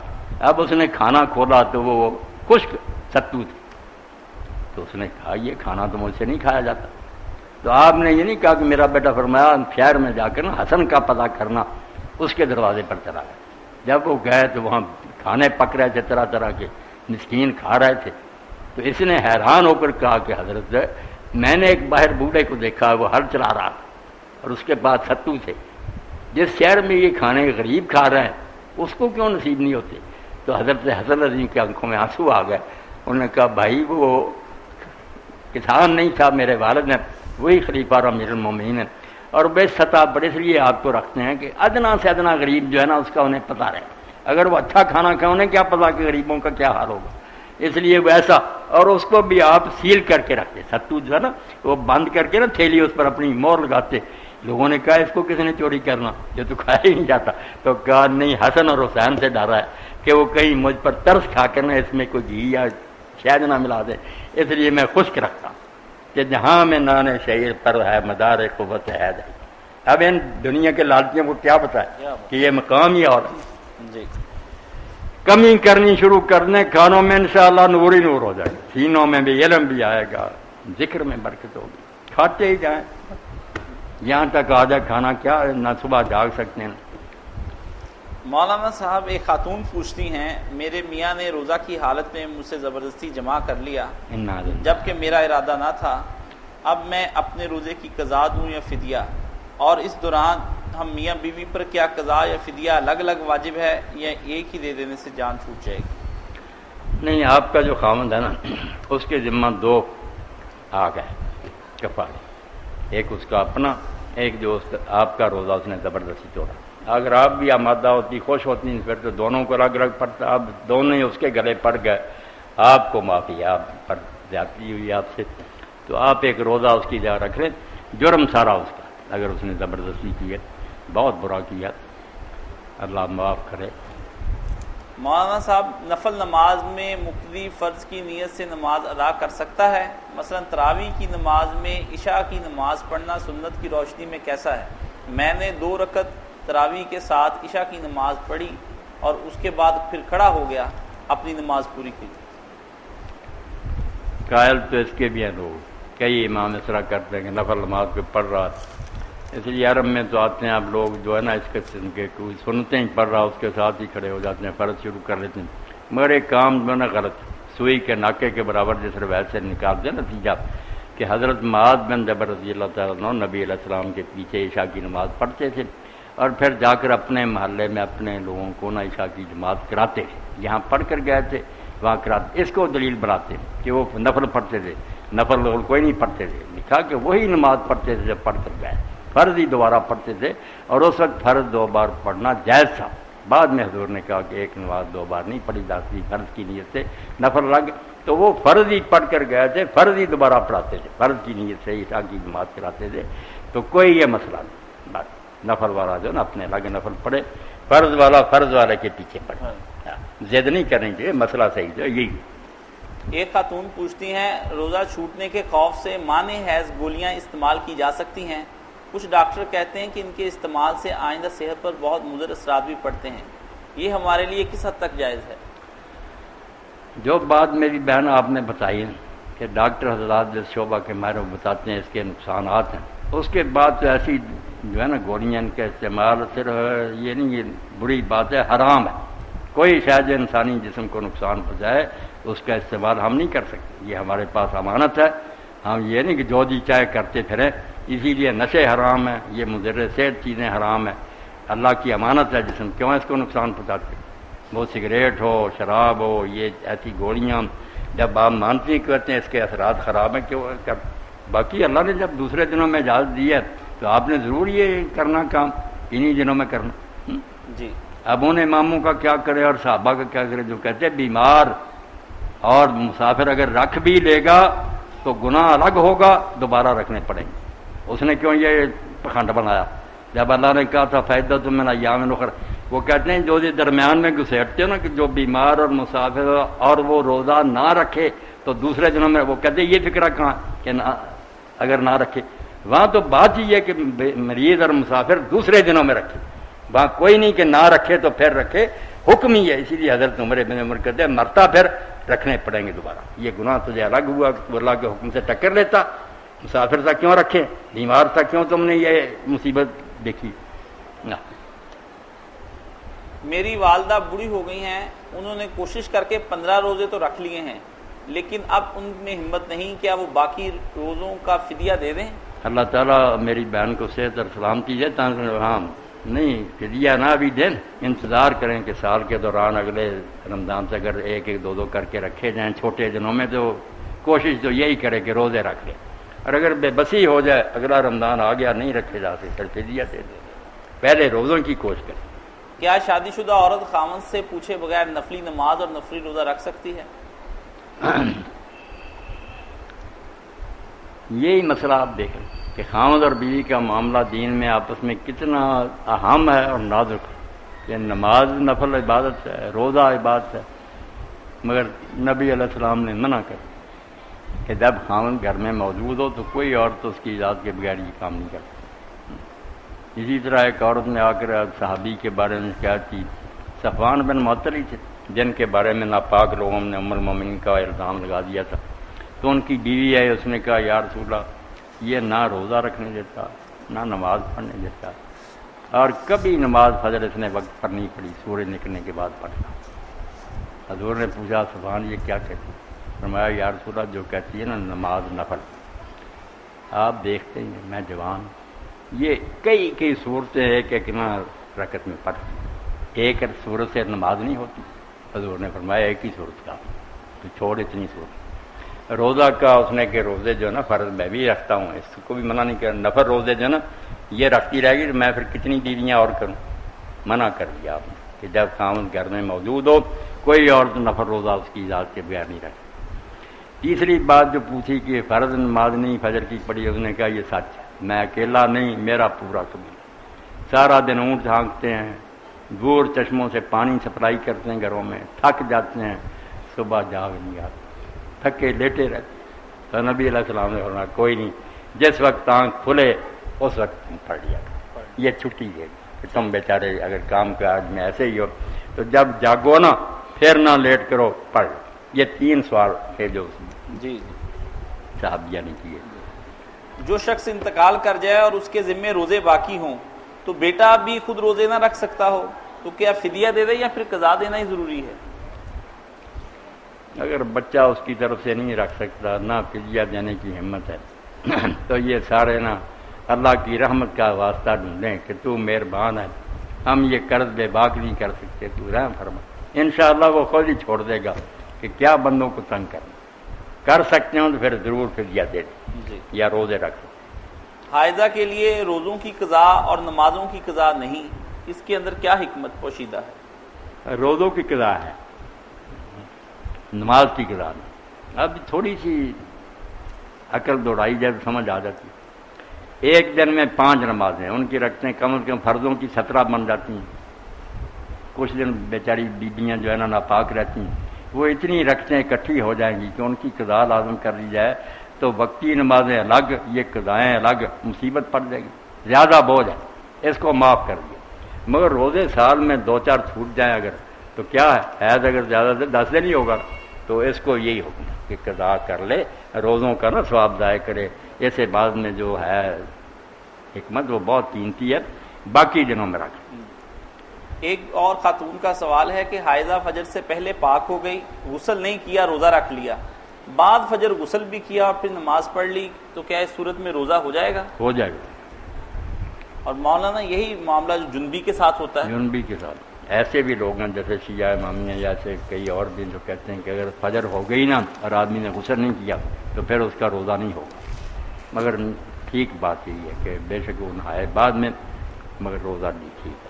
اب اس نے کھانا کھولا تو وہ خشک ستو تھے، تو اس نے کہا یہ کھانا تو مجھ سے نہیں کھایا جاتا۔ تو آپ نے یہ نہیں کہا کہ میرا بیٹا، فرمایا شہر میں جا کر نا حسن کا پتہ کرنا، اس کے دروازے پر چلا گیا۔ جب وہ گئے تو وہاں کھانے پک رہے تھے، طرح طرح کے مسکین کھا رہے تھے۔ تو اس نے حیران ہو کر کہا کہ حضرت میں نے ایک باہر بوڑھے کو دیکھا، وہ ہل چلا رہا اور اس کے بعد ستو تھے، جس شہر میں یہ کھانے غریب کھا رہے ہیں اس کو کیوں نصیب نہیں ہوتے؟ تو حضرت حسن عظیم کی آنکھوں میں آنسو آ گئے۔ انہوں نے کہا بھائی وہ کسان نہیں تھا، میرے والد نے وہی خلیفہ اور امیر المومنین ہے، اور بے سطح پر اس لیے آپ کو رکھتے ہیں کہ ادنا سے ادنا غریب جو ہے نا اس کا انہیں پتہ رہے۔ اگر وہ اچھا کھانا کھائے انہیں کیا پتا کہ غریبوں کا کیا حال ہوگا. اس لیے ویسا، اور اس کو بھی آپ سیل کر کے رکھتے، ستو جو ہے نا وہ بند کر کے نا تھیلی اس پر اپنی مور لگاتے. لوگوں نے کہا اس کو کس نے چوری کرنا، یہ تو کھایا ہی نہیں جاتا. تو کہا نہیں، حسن اور حسین سے ڈرا ہے کہ وہ کہیں مجھ پر ترس کھا کر نہ اس میں کوئی گھی یا شہد نہ ملا دے، اس لیے میں خشک رکھتا کہ جہاں میں نان شعیر پر ہے مدار قوت ہے. اب ان دنیا کے لالچیوں کو کیا پتا ہے کہ یہ مقام ہی اور جی کمی کرنی شروع کرنے کھانوں میں انشاءاللہ نور ہی نور ہو جائے گا، سینوں میں بھی علم بھی آئے گا، ذکر میں برکت ہوگی. کھاتے ہی جائیں، یہاں تک آ جائے کھانا کیا نہ صبح جاگ سکتے ہیں. مولانا صاحب، ایک خاتون پوچھتی ہیں میرے میاں نے روزہ کی حالت میں مجھ سے زبردستی جمع کر لیا جبکہ میرا ارادہ نہ تھا. اب میں اپنے روزے کی قضا دوں یا فدیہ؟ اور اس دوران ہم میاں بیوی پر کیا قضا یا فدیہ الگ الگ واجب ہے یا ایک ہی دے دینے سے جان چھوٹ جائے گی؟ نہیں، آپ کا جو خاوند ہے نا اس کے ذمہ دو آ گئے کفارے، ایک اس کا اپنا، ایک جو آپ کا روزہ اس نے زبردستی توڑا. اگر آپ بھی آمادہ ہوتی، خوش ہوتی، پھر تو دونوں کو الگ الگ پڑتا. اب دونوں ہی اس کے گلے پڑ گئے، آپ کو معافی، آپ پر زیادتی ہوئی آپ سے، تو آپ ایک روزہ اس کی جگہ رکھ لیں. جرم سارا اس کا، اگر اس نے زبردستی کی ہے، بہت برا کیا، اللہ معاف کرے. مولانا صاحب، نفل نماز میں مقتدی فرض کی نیت سے نماز ادا کر سکتا ہے؟ مثلا تراویح کی نماز میں عشاء کی نماز پڑھنا سنت کی روشنی میں کیسا ہے؟ میں نے 2 رکعت تراویح کے ساتھ عشاء کی نماز پڑھی اور اس کے بعد پھر کھڑا ہو گیا، اپنی نماز پوری کی. قائل تو اس کے بھی ہیں لوگ، کئی امام اس طرح کرتے ہیں کہ نفل نماز کو پڑھ رہا، اس لیے عرب میں تو آتے ہیں آپ لوگ جو ہے نا اس قسم کے کوئی سنتے ہی پڑھ رہا اس کے ساتھ ہی کھڑے ہو جاتے ہیں، فرض شروع کر لیتے ہیں. مگر ایک کام جو ہے نا غلط، سوئی کے ناکے کے برابر جس روایت سے نکالتے ہیں نتیجہ کہ حضرت معاذ بن جبل رضی اللہ تعالیٰ عنہ نبی علیہ السلام کے پیچھے عشاء کی نماز پڑھتے تھے اور پھر جا کر اپنے محلے میں اپنے لوگوں کو نا عشاء کی نماز کراتے تھے. جہاں پڑھ کر گئے تھے وہاں کراتے. اس کو دلیل بناتے ہیں کہ وہ نفل پڑھتے تھے، نفل کوئی نہیں پڑھتے تھے. لکھا کہ وہی نماز پڑھتے تھے جب پڑھ کر گئے، فرض ہی دوبارہ پڑھتے تھے، اور اس وقت فرض 2 بار پڑھنا جائز تھا. بعد میں حضور نے کہا کہ ایک نماز 2 بار نہیں پڑھی جاتی، فرض کی نیت سے نفل لگ، تو وہ فرض ہی پڑھ کر گئے تھے، فرض ہی دوبارہ پڑھاتے تھے، فرض کی نیت سے عشاء کی نماز کراتے تھے. تو کوئی یہ مسئلہ نہیں، بس نفل والا جو نا اپنے الگ نفل پڑھے، فرض والا فرض والے کے پیچھے پڑھے. ضد نہیں کریں گے، مسئلہ صحیح جو یہی. ایک خاتون پوچھتی ہیں روزہ چھوٹنے کے خوف سے مانع حیض گولیاں استعمال کی جا سکتی ہیں؟ کچھ ڈاکٹر کہتے ہیں کہ ان کے استعمال سے آئندہ صحت پر بہت مضر اثرات بھی پڑتے ہیں، یہ ہمارے لیے کس حد تک جائز ہے؟ جو بات میری بہن آپ نے بتائی ہے کہ ڈاکٹر حضرات جس شعبہ کے ماہر بتاتے ہیں اس کے نقصانات ہیں، اس کے بعد تو ایسی جو ہے نا گولیاں ان کا استعمال صرف یہ نہیں، یہ بری بات ہے، حرام ہے. کوئی شاید انسانی جسم کو نقصان پہنچائے اس کا استعمال ہم نہیں کر سکتے. یہ ہمارے پاس امانت ہے، ہم یہ نہیں کہ جو جی چاہے کرتے پھریں. اسی لیے نشے حرام ہیں، یہ مضر صحت چیزیں حرام ہیں. اللہ کی امانت ہے جسم، کیوں اس کو نقصان پہنچاتے؟ وہ سگریٹ ہو، شراب ہو، یہ ایسی گولیاں جب آپ مانتے ہیں کہتے ہیں اس کے اثرات خراب ہیں، کیوں کر باقی اللہ نے جب دوسرے دنوں میں اجازت دی ہے تو آپ نے ضرور یہ کرنا کام انہی دنوں میں کرنا. جی اب ان اماموں کا کیا کرے اور صحابہ کا کیا کرے جو کہتے ہیں بیمار اور مسافر اگر رکھ بھی لے گا تو گناہ الگ ہوگا، دوبارہ رکھنے پڑیں گے. اس نے کیوں یہ پکھنڈ بنایا؟ جب اللہ نے کہا تھا فائدہ تو میں ایام اخر، وہ کہتے ہیں جو درمیان میں گھسیٹتے ہو نا کہ جو بیمار اور مسافر اور وہ روزہ نہ رکھے تو دوسرے دنوں میں، وہ کہتے ہیں یہ فکرہ کہاں کہ نہ اگر نہ رکھے. وہاں تو بات ہی ہے کہ مریض اور مسافر دوسرے دنوں میں رکھے، وہاں کوئی نہیں کہ نہ رکھے تو پھر رکھے، حکم ہی ہے. اسی لیے حضرت عمر بن عمر کہتے ہیں مرتا پھر رکھنے پڑیں گے دوبارہ. یہ گناہ تجھے الگ ہوا کہ اللہ کے حکم سے ٹکر لیتا، مسافر تھا کیوں رکھے، بیمار تھا کیوں تم نے یہ مصیبت دیکھی. میری والدہ بوڑھی ہو گئی ہیں، انہوں نے کوشش کر کے 15 روزے تو رکھ لیے ہیں لیکن اب ان میں ہمت نہیں، کیا وہ باقی روزوں کا فدیہ دے دیں؟ اللہ تعالیٰ میری بہن کو صحت اور سلامتی دے، ہاں نہیں فدیہ نہ بھی دیں، انتظار کریں کہ سال کے دوران اگلے رمضان سے اگر 1-2 کر کے رکھے جائیں چھوٹے دنوں میں، تو کوشش تو یہی کرے کہ روزے رکھ لیں. اور اگر بے بسی ہو جائے اگلا رمضان آ گیا نہیں رکھے جاتے پھر فدیہ دے دیں، پہلے روزوں کی کوشش کریں. کیا شادی شدہ عورت خاوند سے پوچھے بغیر نفلی نماز اور نفلی روزہ رکھ سکتی ہے؟ یہی مسئلہ آپ دیکھیں کہ خاوند اور بیوی کا معاملہ دین میں آپس میں کتنا اہم ہے اور نازک ہے کہ نماز نفل عبادت ہے، روزہ عبادت ہے، مگر نبی علیہ السلام نے منع کر کہ جب خاوند گھر میں موجود ہو تو کوئی عورت اس کی اجازت کے بغیر یہ کام نہیں کرتی۔ اسی طرح ایک عورت نے آ کر صحابی کے بارے میں شکایت کی، صفوان بن معطل ہی تھے جن کے بارے میں ناپاک لوگوں نے ام المومنین کا الزام لگا دیا تھا، تو ان کی بیوی ہے، اس نے کہا یا رسول اللہ یہ نہ روزہ رکھنے دیتا نہ نماز پڑھنے دیتا، اور کبھی نماز فجر اس نے وقت پر نہیں پڑھی، سورج نکلنے کے بعد پڑھتا۔ حضور نے پوچھا صفوان یہ کیا کہتی؟ فرمایا یا رسول اللہ جو کہتی ہے نا نماز نفل، آپ دیکھتے ہیں میں جوان یہ کئی صورتیں ایک نہ رکعت میں پڑھ، ایک صورت سے نماز نہیں ہوتی۔ حضور نے فرمایا ایک ہی صورت کا تو چھوڑ اتنی صورت۔ روزہ کا اس نے کہ روزے جو ہے نا فرض میں بھی رکھتا ہوں، اس کو بھی منع نہیں کر، نفل روزے جو ہے نا یہ رکھتی رہے گی، میں پھر کتنی بیویاں اور کروں؟ منع کر دیا آپ نے کہ جب خاوند گھر میں موجود ہو کوئی عورت نفل روزہ اس کی اجازت کے بغیر نہیں رکھتی۔ تیسری بات جو پوچھی کہ فرض نماز نہیں فجر کی پڑھی، اس نے کہا یہ سچ ہے، میں اکیلا نہیں میرا پورا قبیلہ، سارا دن اونٹ ہانکتے ہیں، گور چشموں سے پانی سپلائی کرتے ہیں گھروں میں، تھک جاتے ہیں، صبح جاگ نہیں آتے، تھکے لیٹے رہتے۔ تو نبی علیہ السلام نے فرمایا کوئی نہیں، جس وقت آنکھ کھلے اس وقت پڑھ لیا، یہ چھٹی ہے کہ تم بیچارے اگر کام کاج میں ایسے ہی ہو تو جب جاگو نا پھر نہ لیٹ کرو پڑھ۔ یہ 3 سوال تھے جو جی صحابیہ نے کیے۔ جو شخص انتقال کر جائے اور اس کے ذمے روزے باقی ہوں تو بیٹا بھی خود روزے نہ رکھ سکتا ہو تو کیا فدیہ دے دے یا پھر قضا دینا ہی ضروری ہے؟ اگر بچہ اس کی طرف سے نہیں رکھ سکتا، نہ فدیہ دینے کی ہمت ہے تو یہ سارے نا اللہ کی رحمت کا واسطہ ڈھونڈیں کہ تو مہربان ہے، ہم یہ قرض بے باک نہیں کر سکتے، تو رحم فرما، انشاءاللہ وہ خود ہی چھوڑ دے گا کہ کیا بندوں کو تنگ کرنا، کر سکتے ہوں تو پھر ضرور فدیہ دے دیں یا روزے رکھ۔ حائضہ کے لیے روزوں کی قضا اور نمازوں کی قضا نہیں، اس کے اندر کیا حکمت پوشیدہ ہے؟ روزوں کی قضا ہے، نماز کی قضا نہیں۔ اب تھوڑی سی عقل دوڑائی جب سمجھ آ جاتی، ایک دن میں 5 نمازیں ان کی رکھتے ہیں، کم از کم فرضوں کی 17 بن جاتی ہیں۔ کچھ دن بیچاری بیبیاں جو ہے نا ناپاک رہتی ہیں، وہ اتنی رکھتے ہیں اکٹھی ہو جائیں گی کہ ان کی قضا لازم کر لی جائے تو وقتی نمازیں الگ، یہ قضائیں الگ، مصیبت پڑ جائے گی، زیادہ بوجھ ہے، اس کو معاف کر دیا۔ مگر روزے سال میں 2-4 چھوٹ جائیں اگر تو کیا ہے، حیض اگر زیادہ سے 10 دن ہی ہوگا تو اس کو یہی حکم ہے کہ قضا کر لے، روزوں کا نا ثواب ضائع کرے۔ ایسے بعد میں جو ہے حکمت وہ بہت قیمتی ہے، باقی دنوں میں رکھ۔ ایک اور خاتون کا سوال ہے کہ حائضہ فجر سے پہلے پاک ہو گئی، غسل نہیں کیا، روزہ رکھ لیا، بعد فجر غسل بھی کیا اور پھر نماز پڑھ لی، تو کیا اس صورت میں روزہ ہو جائے گا؟ ہو جائے گا۔ اور مولانا یہی معاملہ جو جنبی کے ساتھ ہوتا ہے؟ جنبی کے ساتھ ایسے بھی لوگ ہیں جیسے شیعہ امامیہ یا ایسے کئی اور بھی جو کہتے ہیں کہ اگر فجر ہو گئی نا اور آدمی نے غسل نہیں کیا تو پھر اس کا روزہ نہیں ہوگا، مگر ٹھیک بات یہی ہے کہ بے شک وہ نہائے بعد میں، مگر روزہ نہیں ٹھیک ہے۔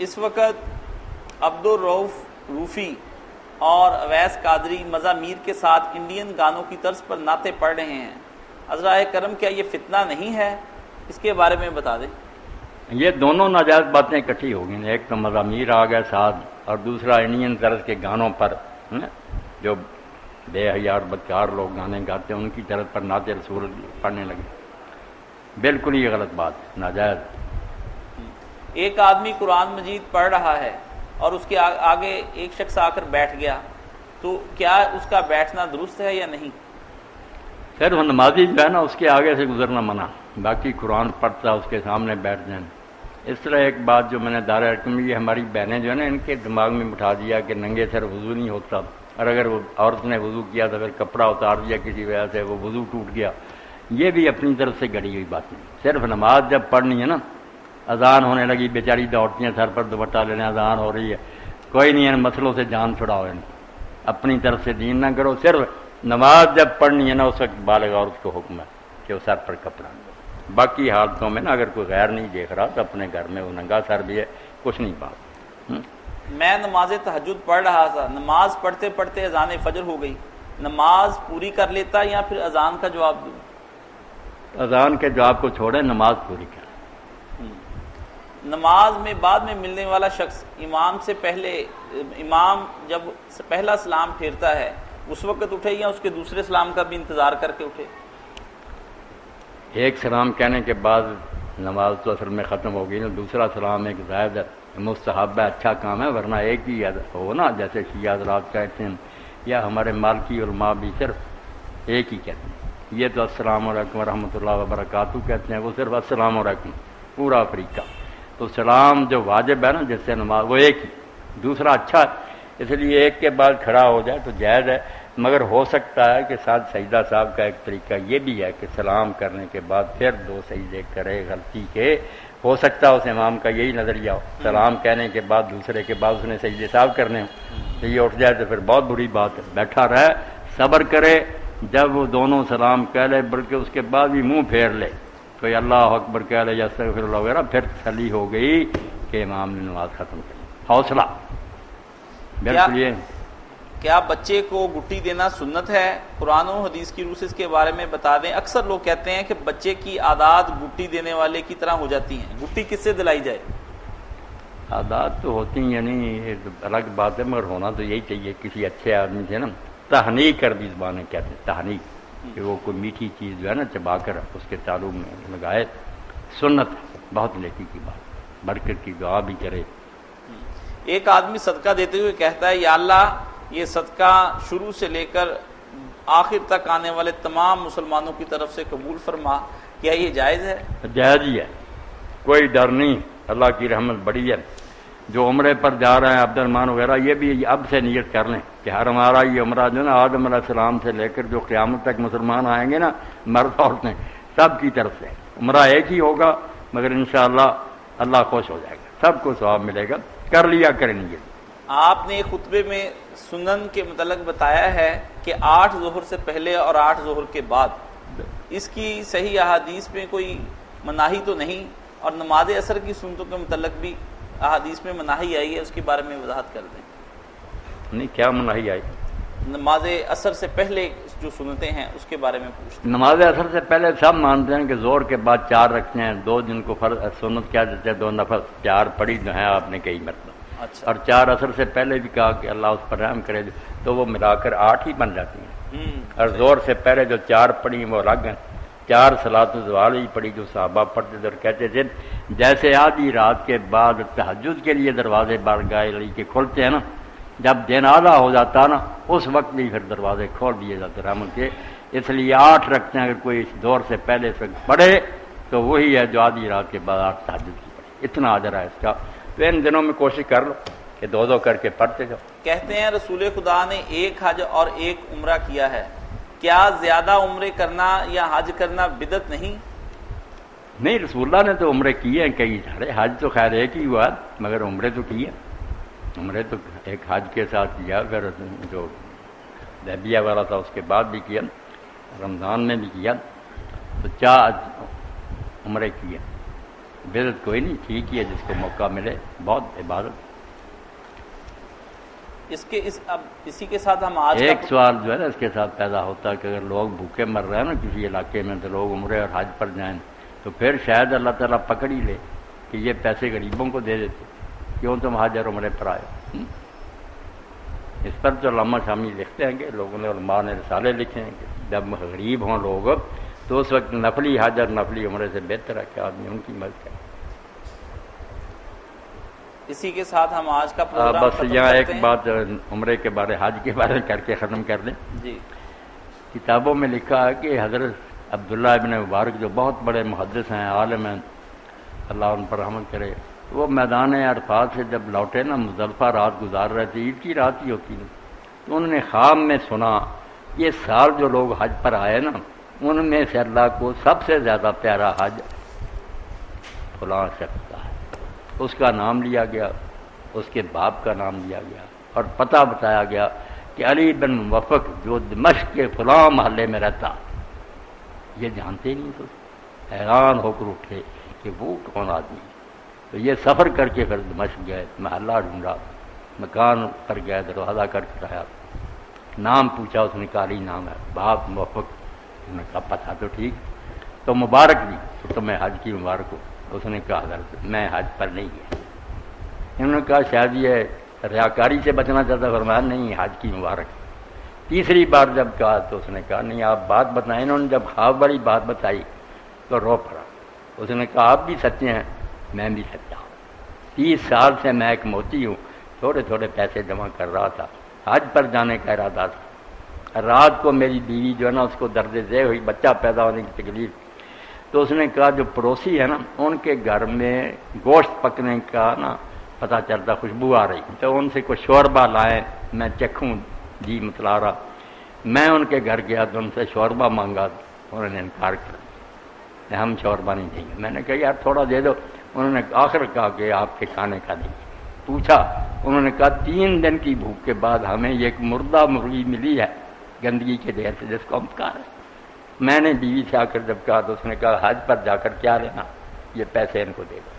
اس وقت عبدالرؤف روفی اور اویس قادری مزامیر کے ساتھ انڈین گانوں کی طرز پر نعتیں پڑھ رہے ہیں، عذرائے کرم کیا یہ فتنہ نہیں ہے؟ اس کے بارے میں بتا دیں۔ یہ دونوں ناجائز باتیں اکٹھی ہو گئی، ایک تو مزامیر آ گیا ساتھ اور دوسرا انڈین طرز کے گانوں پر جو بے حیا اور بدکار لوگ گانے گاتے ہیں ان کی طرز پر نعت رسول پڑھنے لگے، بالکل یہ غلط بات ہے، ناجائز۔ ایک آدمی قرآن مجید پڑھ رہا ہے اور اس کے آگے ایک شخص آ کر بیٹھ گیا، تو کیا اس کا بیٹھنا درست ہے یا نہیں؟ صرف نمازی جو ہے نا اس کے آگے سے گزرنا منع، باقی قرآن پڑھتا اس کے سامنے بیٹھ جائیں۔ اس طرح ایک بات جو میں نے دار حکم یہ ہماری بہنیں جو ہے نا ان کے دماغ میں بٹھا دیا کہ ننگے سر وضو نہیں ہوتا، اور اگر وہ عورت نے وضو کیا تو پھر کپڑا اتار دیا کسی وجہ سے وہ وضو ٹوٹ گیا، یہ بھی اپنی طرف سے گڑی ہوئی باتیں۔ صرف نماز جب پڑھنی ہے نا، اذان ہونے لگی بیچاری دوڑتی ہیں سر پر دوپٹہ لینے، اذان ہو رہی ہے، کوئی نہیں ان مسئلوں سے جان چھڑاؤ، ان اپنی طرف سے دین نہ کرو، صرف نماز جب پڑھنی ہے نا اس وقت بالغ عورت کو حکم ہے کہ وہ سر پر کپڑا، باقی حالتوں میں نا اگر کوئی غیر نہیں دیکھ رہا تو اپنے گھر میں وہ ننگا سر بھی ہے، کچھ نہیں بات. میں نماز تہجد پڑھ رہا تھا، نماز پڑھتے پڑھتے اذان فجر ہو گئی، نماز پوری کر لیتا یا پھر اذان کا جواب دوں؟ اذان کے جواب کو چھوڑیں، نماز پوری کریں. نماز میں بعد میں ملنے والا شخص امام سے پہلے، امام جب پہلا سلام پھیرتا ہے اس وقت اٹھے یا اس کے دوسرے سلام کا بھی انتظار کر کے اٹھے؟ ایک سلام کہنے کے بعد نماز تو اصل میں ختم ہو گئی نا، دوسرا سلام ایک زائد مستحب ہے، اچھا کام ہے، ورنہ ایک ہی ہو نا، جیسے شیعہ حضرات کہتے ہیں یا ہمارے مالکی علماء بھی صرف ایک ہی کہتے ہیں. یہ تو السلام علیکم ورحمۃ اللہ وبرکاتہ کہتے ہیں، وہ صرف السلام علیکم پورا افریقہ. تو سلام جو واجب ہے نا جس سے نماز، وہ ایک ہی، دوسرا اچھا ہے، اس لیے ایک کے بعد کھڑا ہو جائے تو جائز ہے. مگر ہو سکتا ہے کہ ساتھ سجدہ صاحب کا ایک طریقہ یہ بھی ہے کہ سلام کرنے کے بعد پھر 2 سجدے کرے غلطی کے. ہو سکتا ہے اس امام کا یہی نظریہ ہو، سلام کہنے کے بعد دوسرے کے بعد اس نے سجدے صاحب کرنے ہوں تو یہ اٹھ جائے تو پھر بہت بری بات ہے. بیٹھا رہے، صبر کرے، جب وہ دونوں سلام کہہ لے بلکہ اس کے بعد بھی منہ پھیر لے، کوئی اللہ اکبر کہہ لے یا استغفر اللہ وغیرہ، پھر تسلی ہو گئی کہ امام نے نماز ختم کر. حوصلہ بالکل. یہ کیا بچے کو گٹی دینا سنت ہے؟ قرآن و حدیث کی روح سے اس کے بارے میں بتا دیں. اکثر لوگ کہتے ہیں کہ بچے کی عادات گٹی دینے والے کی طرح ہو جاتی ہیں، گٹی کس سے دلائی جائے؟ عادات تو ہوتی ہیں، یعنی الگ بات ہے، مگر ہونا تو یہی چاہیے کسی اچھے آدمی سے نا. تحنیک عربی زبان کہتے ہیں، تحنیک، کہ وہ کوئی میٹھی چیز جو ہے نا چبا کر اس کے تعلق میں لگائے، سنت ہے، بہت نیکی کی بات، برکت کی دعا بھی کرے. ایک آدمی صدقہ دیتے ہوئے کہتا ہے یا اللہ یہ صدقہ شروع سے لے کر آخر تک آنے والے تمام مسلمانوں کی طرف سے قبول فرما، کیا یہ جائز ہے؟ جائز ہی ہے، کوئی ڈر نہیں، اللہ کی رحمت بڑی ہے. جو عمرے پر جا رہے ہیں عبد الرحمان وغیرہ، یہ بھی اب سے نیت کر لیں کہ ہر ہمارا یہ عمرہ جو نا آدم علیہ السلام سے لے کر جو قیامت تک مسلمان آئیں گے نا، مرد عورتیں سب کی طرف سے عمرہ ایک ہی ہوگا، مگر انشاءاللہ اللہ خوش ہو جائے گا، سب کو ثواب ملے گا. کر لیا کریں گے. آپ نے خطبے میں سنن کے متعلق بتایا ہے کہ 8 ظہر سے پہلے اور 8 ظہر کے بعد، اس کی صحیح احادیث میں کوئی مناہی تو نہیں؟ اور نماز عصر کی سنتوں کے متعلق بھی احادیث میں مناہی آئی ہے، اس کے بارے میں وضاحت کر دیں. نہیں، کیا مناہی آئی؟ نماز عصر سے پہلے جو سنتیں ہیں اس کے بارے میں پوچھتے ہیں. نماز عصر سے پہلے سب مانتے ہیں کہ زور کے بعد 4 رکھتے ہیں، 2 جن کو فرض سنت کیا دیتے ہیں، 2 نفل، 4 پڑھی جو ہیں آپ نے کئی مرتبہ. اچھا. اور 4 عصر سے پہلے بھی کہا کہ اللہ اس پر رحم کرے، تو وہ ملا کر 8 ہی بن جاتی ہیں. اور زور سے پہلے جو 4 پڑھی وہ الگ ہیں. 4 صلاۃ الزوال ہی پڑھی جو صحابہ پڑھتے تھے اور کہتے تھے جیسے آدھی رات کے بعد تہجد کے لیے دروازے بارگاہ علی کے کھولتے ہیں نا، جب دن آدھا ہو جاتا نا اس وقت بھی پھر دروازے کھول دیے جاتے رحمت کے. اس لیے 8 رکھتے ہیں، اگر کوئی اس دور سے پہلے اس وقت پڑھے تو وہی ہے جو آدھی رات کے بعد 8 تہجد کی پڑھی. اتنا اجر ہے اس کا. تو ان دنوں میں کوشش کر لو کہ 2 کر کے پڑھتے جاؤ. کہتے ہیں رسول خدا نے 1 حج اور 1 عمرہ کیا ہے، کیا زیادہ عمرے کرنا یا حج کرنا بدعت نہیں؟ نہیں، رسول اللہ نے تو عمرے کیے ہیں کئی سارے، حج تو خیر ایک ہی ہوا، مگر عمرے تو کیے. عمرے تو ایک حج کے ساتھ کیا، پھر جو حدیبیہ والا تھا اس کے بعد بھی کیا، رمضان میں بھی کیا، تو 4 عمرے کیے. بدعت کوئی نہیں، ٹھیک ہی ہے، جس کو موقع ملے، بہت عبادت. اب اسی کے ساتھ ہم آج ایک سوال جو ہے نا اس کے ساتھ پیدا ہوتا ہے کہ اگر لوگ بھوکے مر رہے ہیں نا کسی علاقے میں تو لوگ عمرے اور حج پر جائیں تو پھر شاید اللہ تعالیٰ پکڑ ہی لے کہ یہ پیسے غریبوں کو دے دیتے، کیوں تم حج اور عمرے پر آئے. اس پر تو علامہ شامی لکھتے ہیں کہ لوگوں نے، علماء نے رسالے لکھے ہیں کہ جب غریب ہوں لوگ تو اس وقت نفلی حج اور نفلی عمرے سے بہتر ہے کہ آدمی ان کی مدد کرے. اسی کے ساتھ ہم آج کا پروگرام بس یہاں ایک بات عمرے کے بارے، حج کے بارے کر کے ختم کر دیں. جی. کتابوں میں لکھا ہے کہ حضرت عبداللہ ابن مبارک جو بہت بڑے محدث ہیں، عالم ہیں، اللہ ان پر رحمت کرے، وہ میدان عرفات سے جب لوٹے نا، مزدلفہ رات گزار رہے تھے، عید کی رات ہی ہوتی نا، تو انہوں نے خواب میں سنا یہ سال جو لوگ حج پر آئے نا ان میں سے اللہ کو سب سے زیادہ پیارا حج فلاں شخص کا ہے. اس کا نام لیا گیا، اس کے باپ کا نام لیا گیا اور پتہ بتایا گیا کہ علی بن موفق جو دمشق کے فلاں محلے میں رہتا. یہ جانتے نہیں تو حیران ہو کر اٹھے کہ وہ کون آدمی. تو یہ سفر کر کے پھر دمشق گئے، محلہ ڈھونڈا، مکان پر گئے، دروازہ کر کے آیا، نام پوچھا، اس نے کہا علی نام ہے، باپ موفق، انہوں نے کہا پتہ تو ٹھیک، تو مبارک بھی، تو تمہیں حج کی مبارک ہو۔ اس نے کہا حضرت میں حج پر نہیں گیا۔ انہوں نے کہا شاید یہ ریاکاری سے بچنا چاہتا، فرمایا نہیں حج کی مبارک۔ تیسری بار جب کہا تو اس نے کہا نہیں آپ بات بتائیں۔ انہوں نے جب خواب والی بات بتائی تو رو پڑا۔ اس نے کہا آپ بھی سچے ہیں، میں بھی سچا ہوں، 30 سال سے میں ایک موتی ہوں، تھوڑے تھوڑے پیسے جمع کر رہا تھا، حج پر جانے کا ارادہ تھا، رات کو میری بیوی جو ہے نا اس کو درد ذیل ہوئی، بچہ پیدا ہونے کی تکلیف، تو اس نے کہا جو پڑوسی ہے نا ان کے گھر میں گوشت پکنے کا نا پتہ چلتا، خوشبو آ رہی، تو ان سے کوئی شوربہ لائیں میں چکھوں، جی متلا رہا، میں ان کے گھر گیا تو ان سے شوربہ مانگا، انہوں نے انکار کر دیا، ہم شوربہ نہیں دیں گے۔ میں نے کہا یار تھوڑا دے دو، انہوں نے آخر کہا کہ آپ کے کھانے کا دیں گے۔ پوچھا، انہوں نے کہا 3 دن کی بھوک کے بعد ہمیں یہ ایک مردہ مرغی ملی ہے گندگی کے ڈھیر سے، جس کو ہم کھا رہے ہیں۔ میں نے بیوی سے آ کر جب کہا تو اس نے کہا حج پر جا کر کیا لینا، یہ پیسے ان کو دے دو۔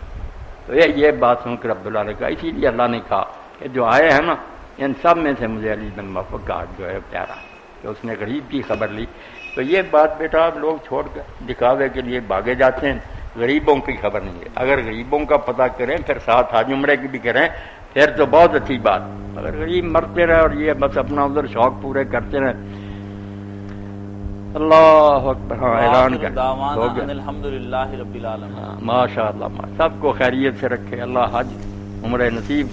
تو یہ بات سن کر عبداللہ نے کہا اسی لیے اللہ نے کہا کہ جو آئے ہیں نا ان سب میں سے مجھے علی بن موفق کا حج جو ہے پیارا، کہ اس نے غریب کی خبر لی۔ تو یہ بات بیٹا آپ لوگ چھوڑ کر دکھاوے کے لیے بھاگے جاتے ہیں، غریبوں کی خبر نہیں ہے۔ اگر غریبوں کا پتہ کریں پھر ساتھ حج عمرے کی بھی کریں پھر تو بہت اچھی بات۔ اگر غریب مرتے رہے اور یہ بس اپنا ادھر شوق پورے کرتے رہے، اللہ اکبر، ہاں اعلان کر ہو گیا، الحمدللہ رب العالمین۔ ماشاء اللہ، سب کو خیریت سے رکھے اللہ، حج عمرے نصیب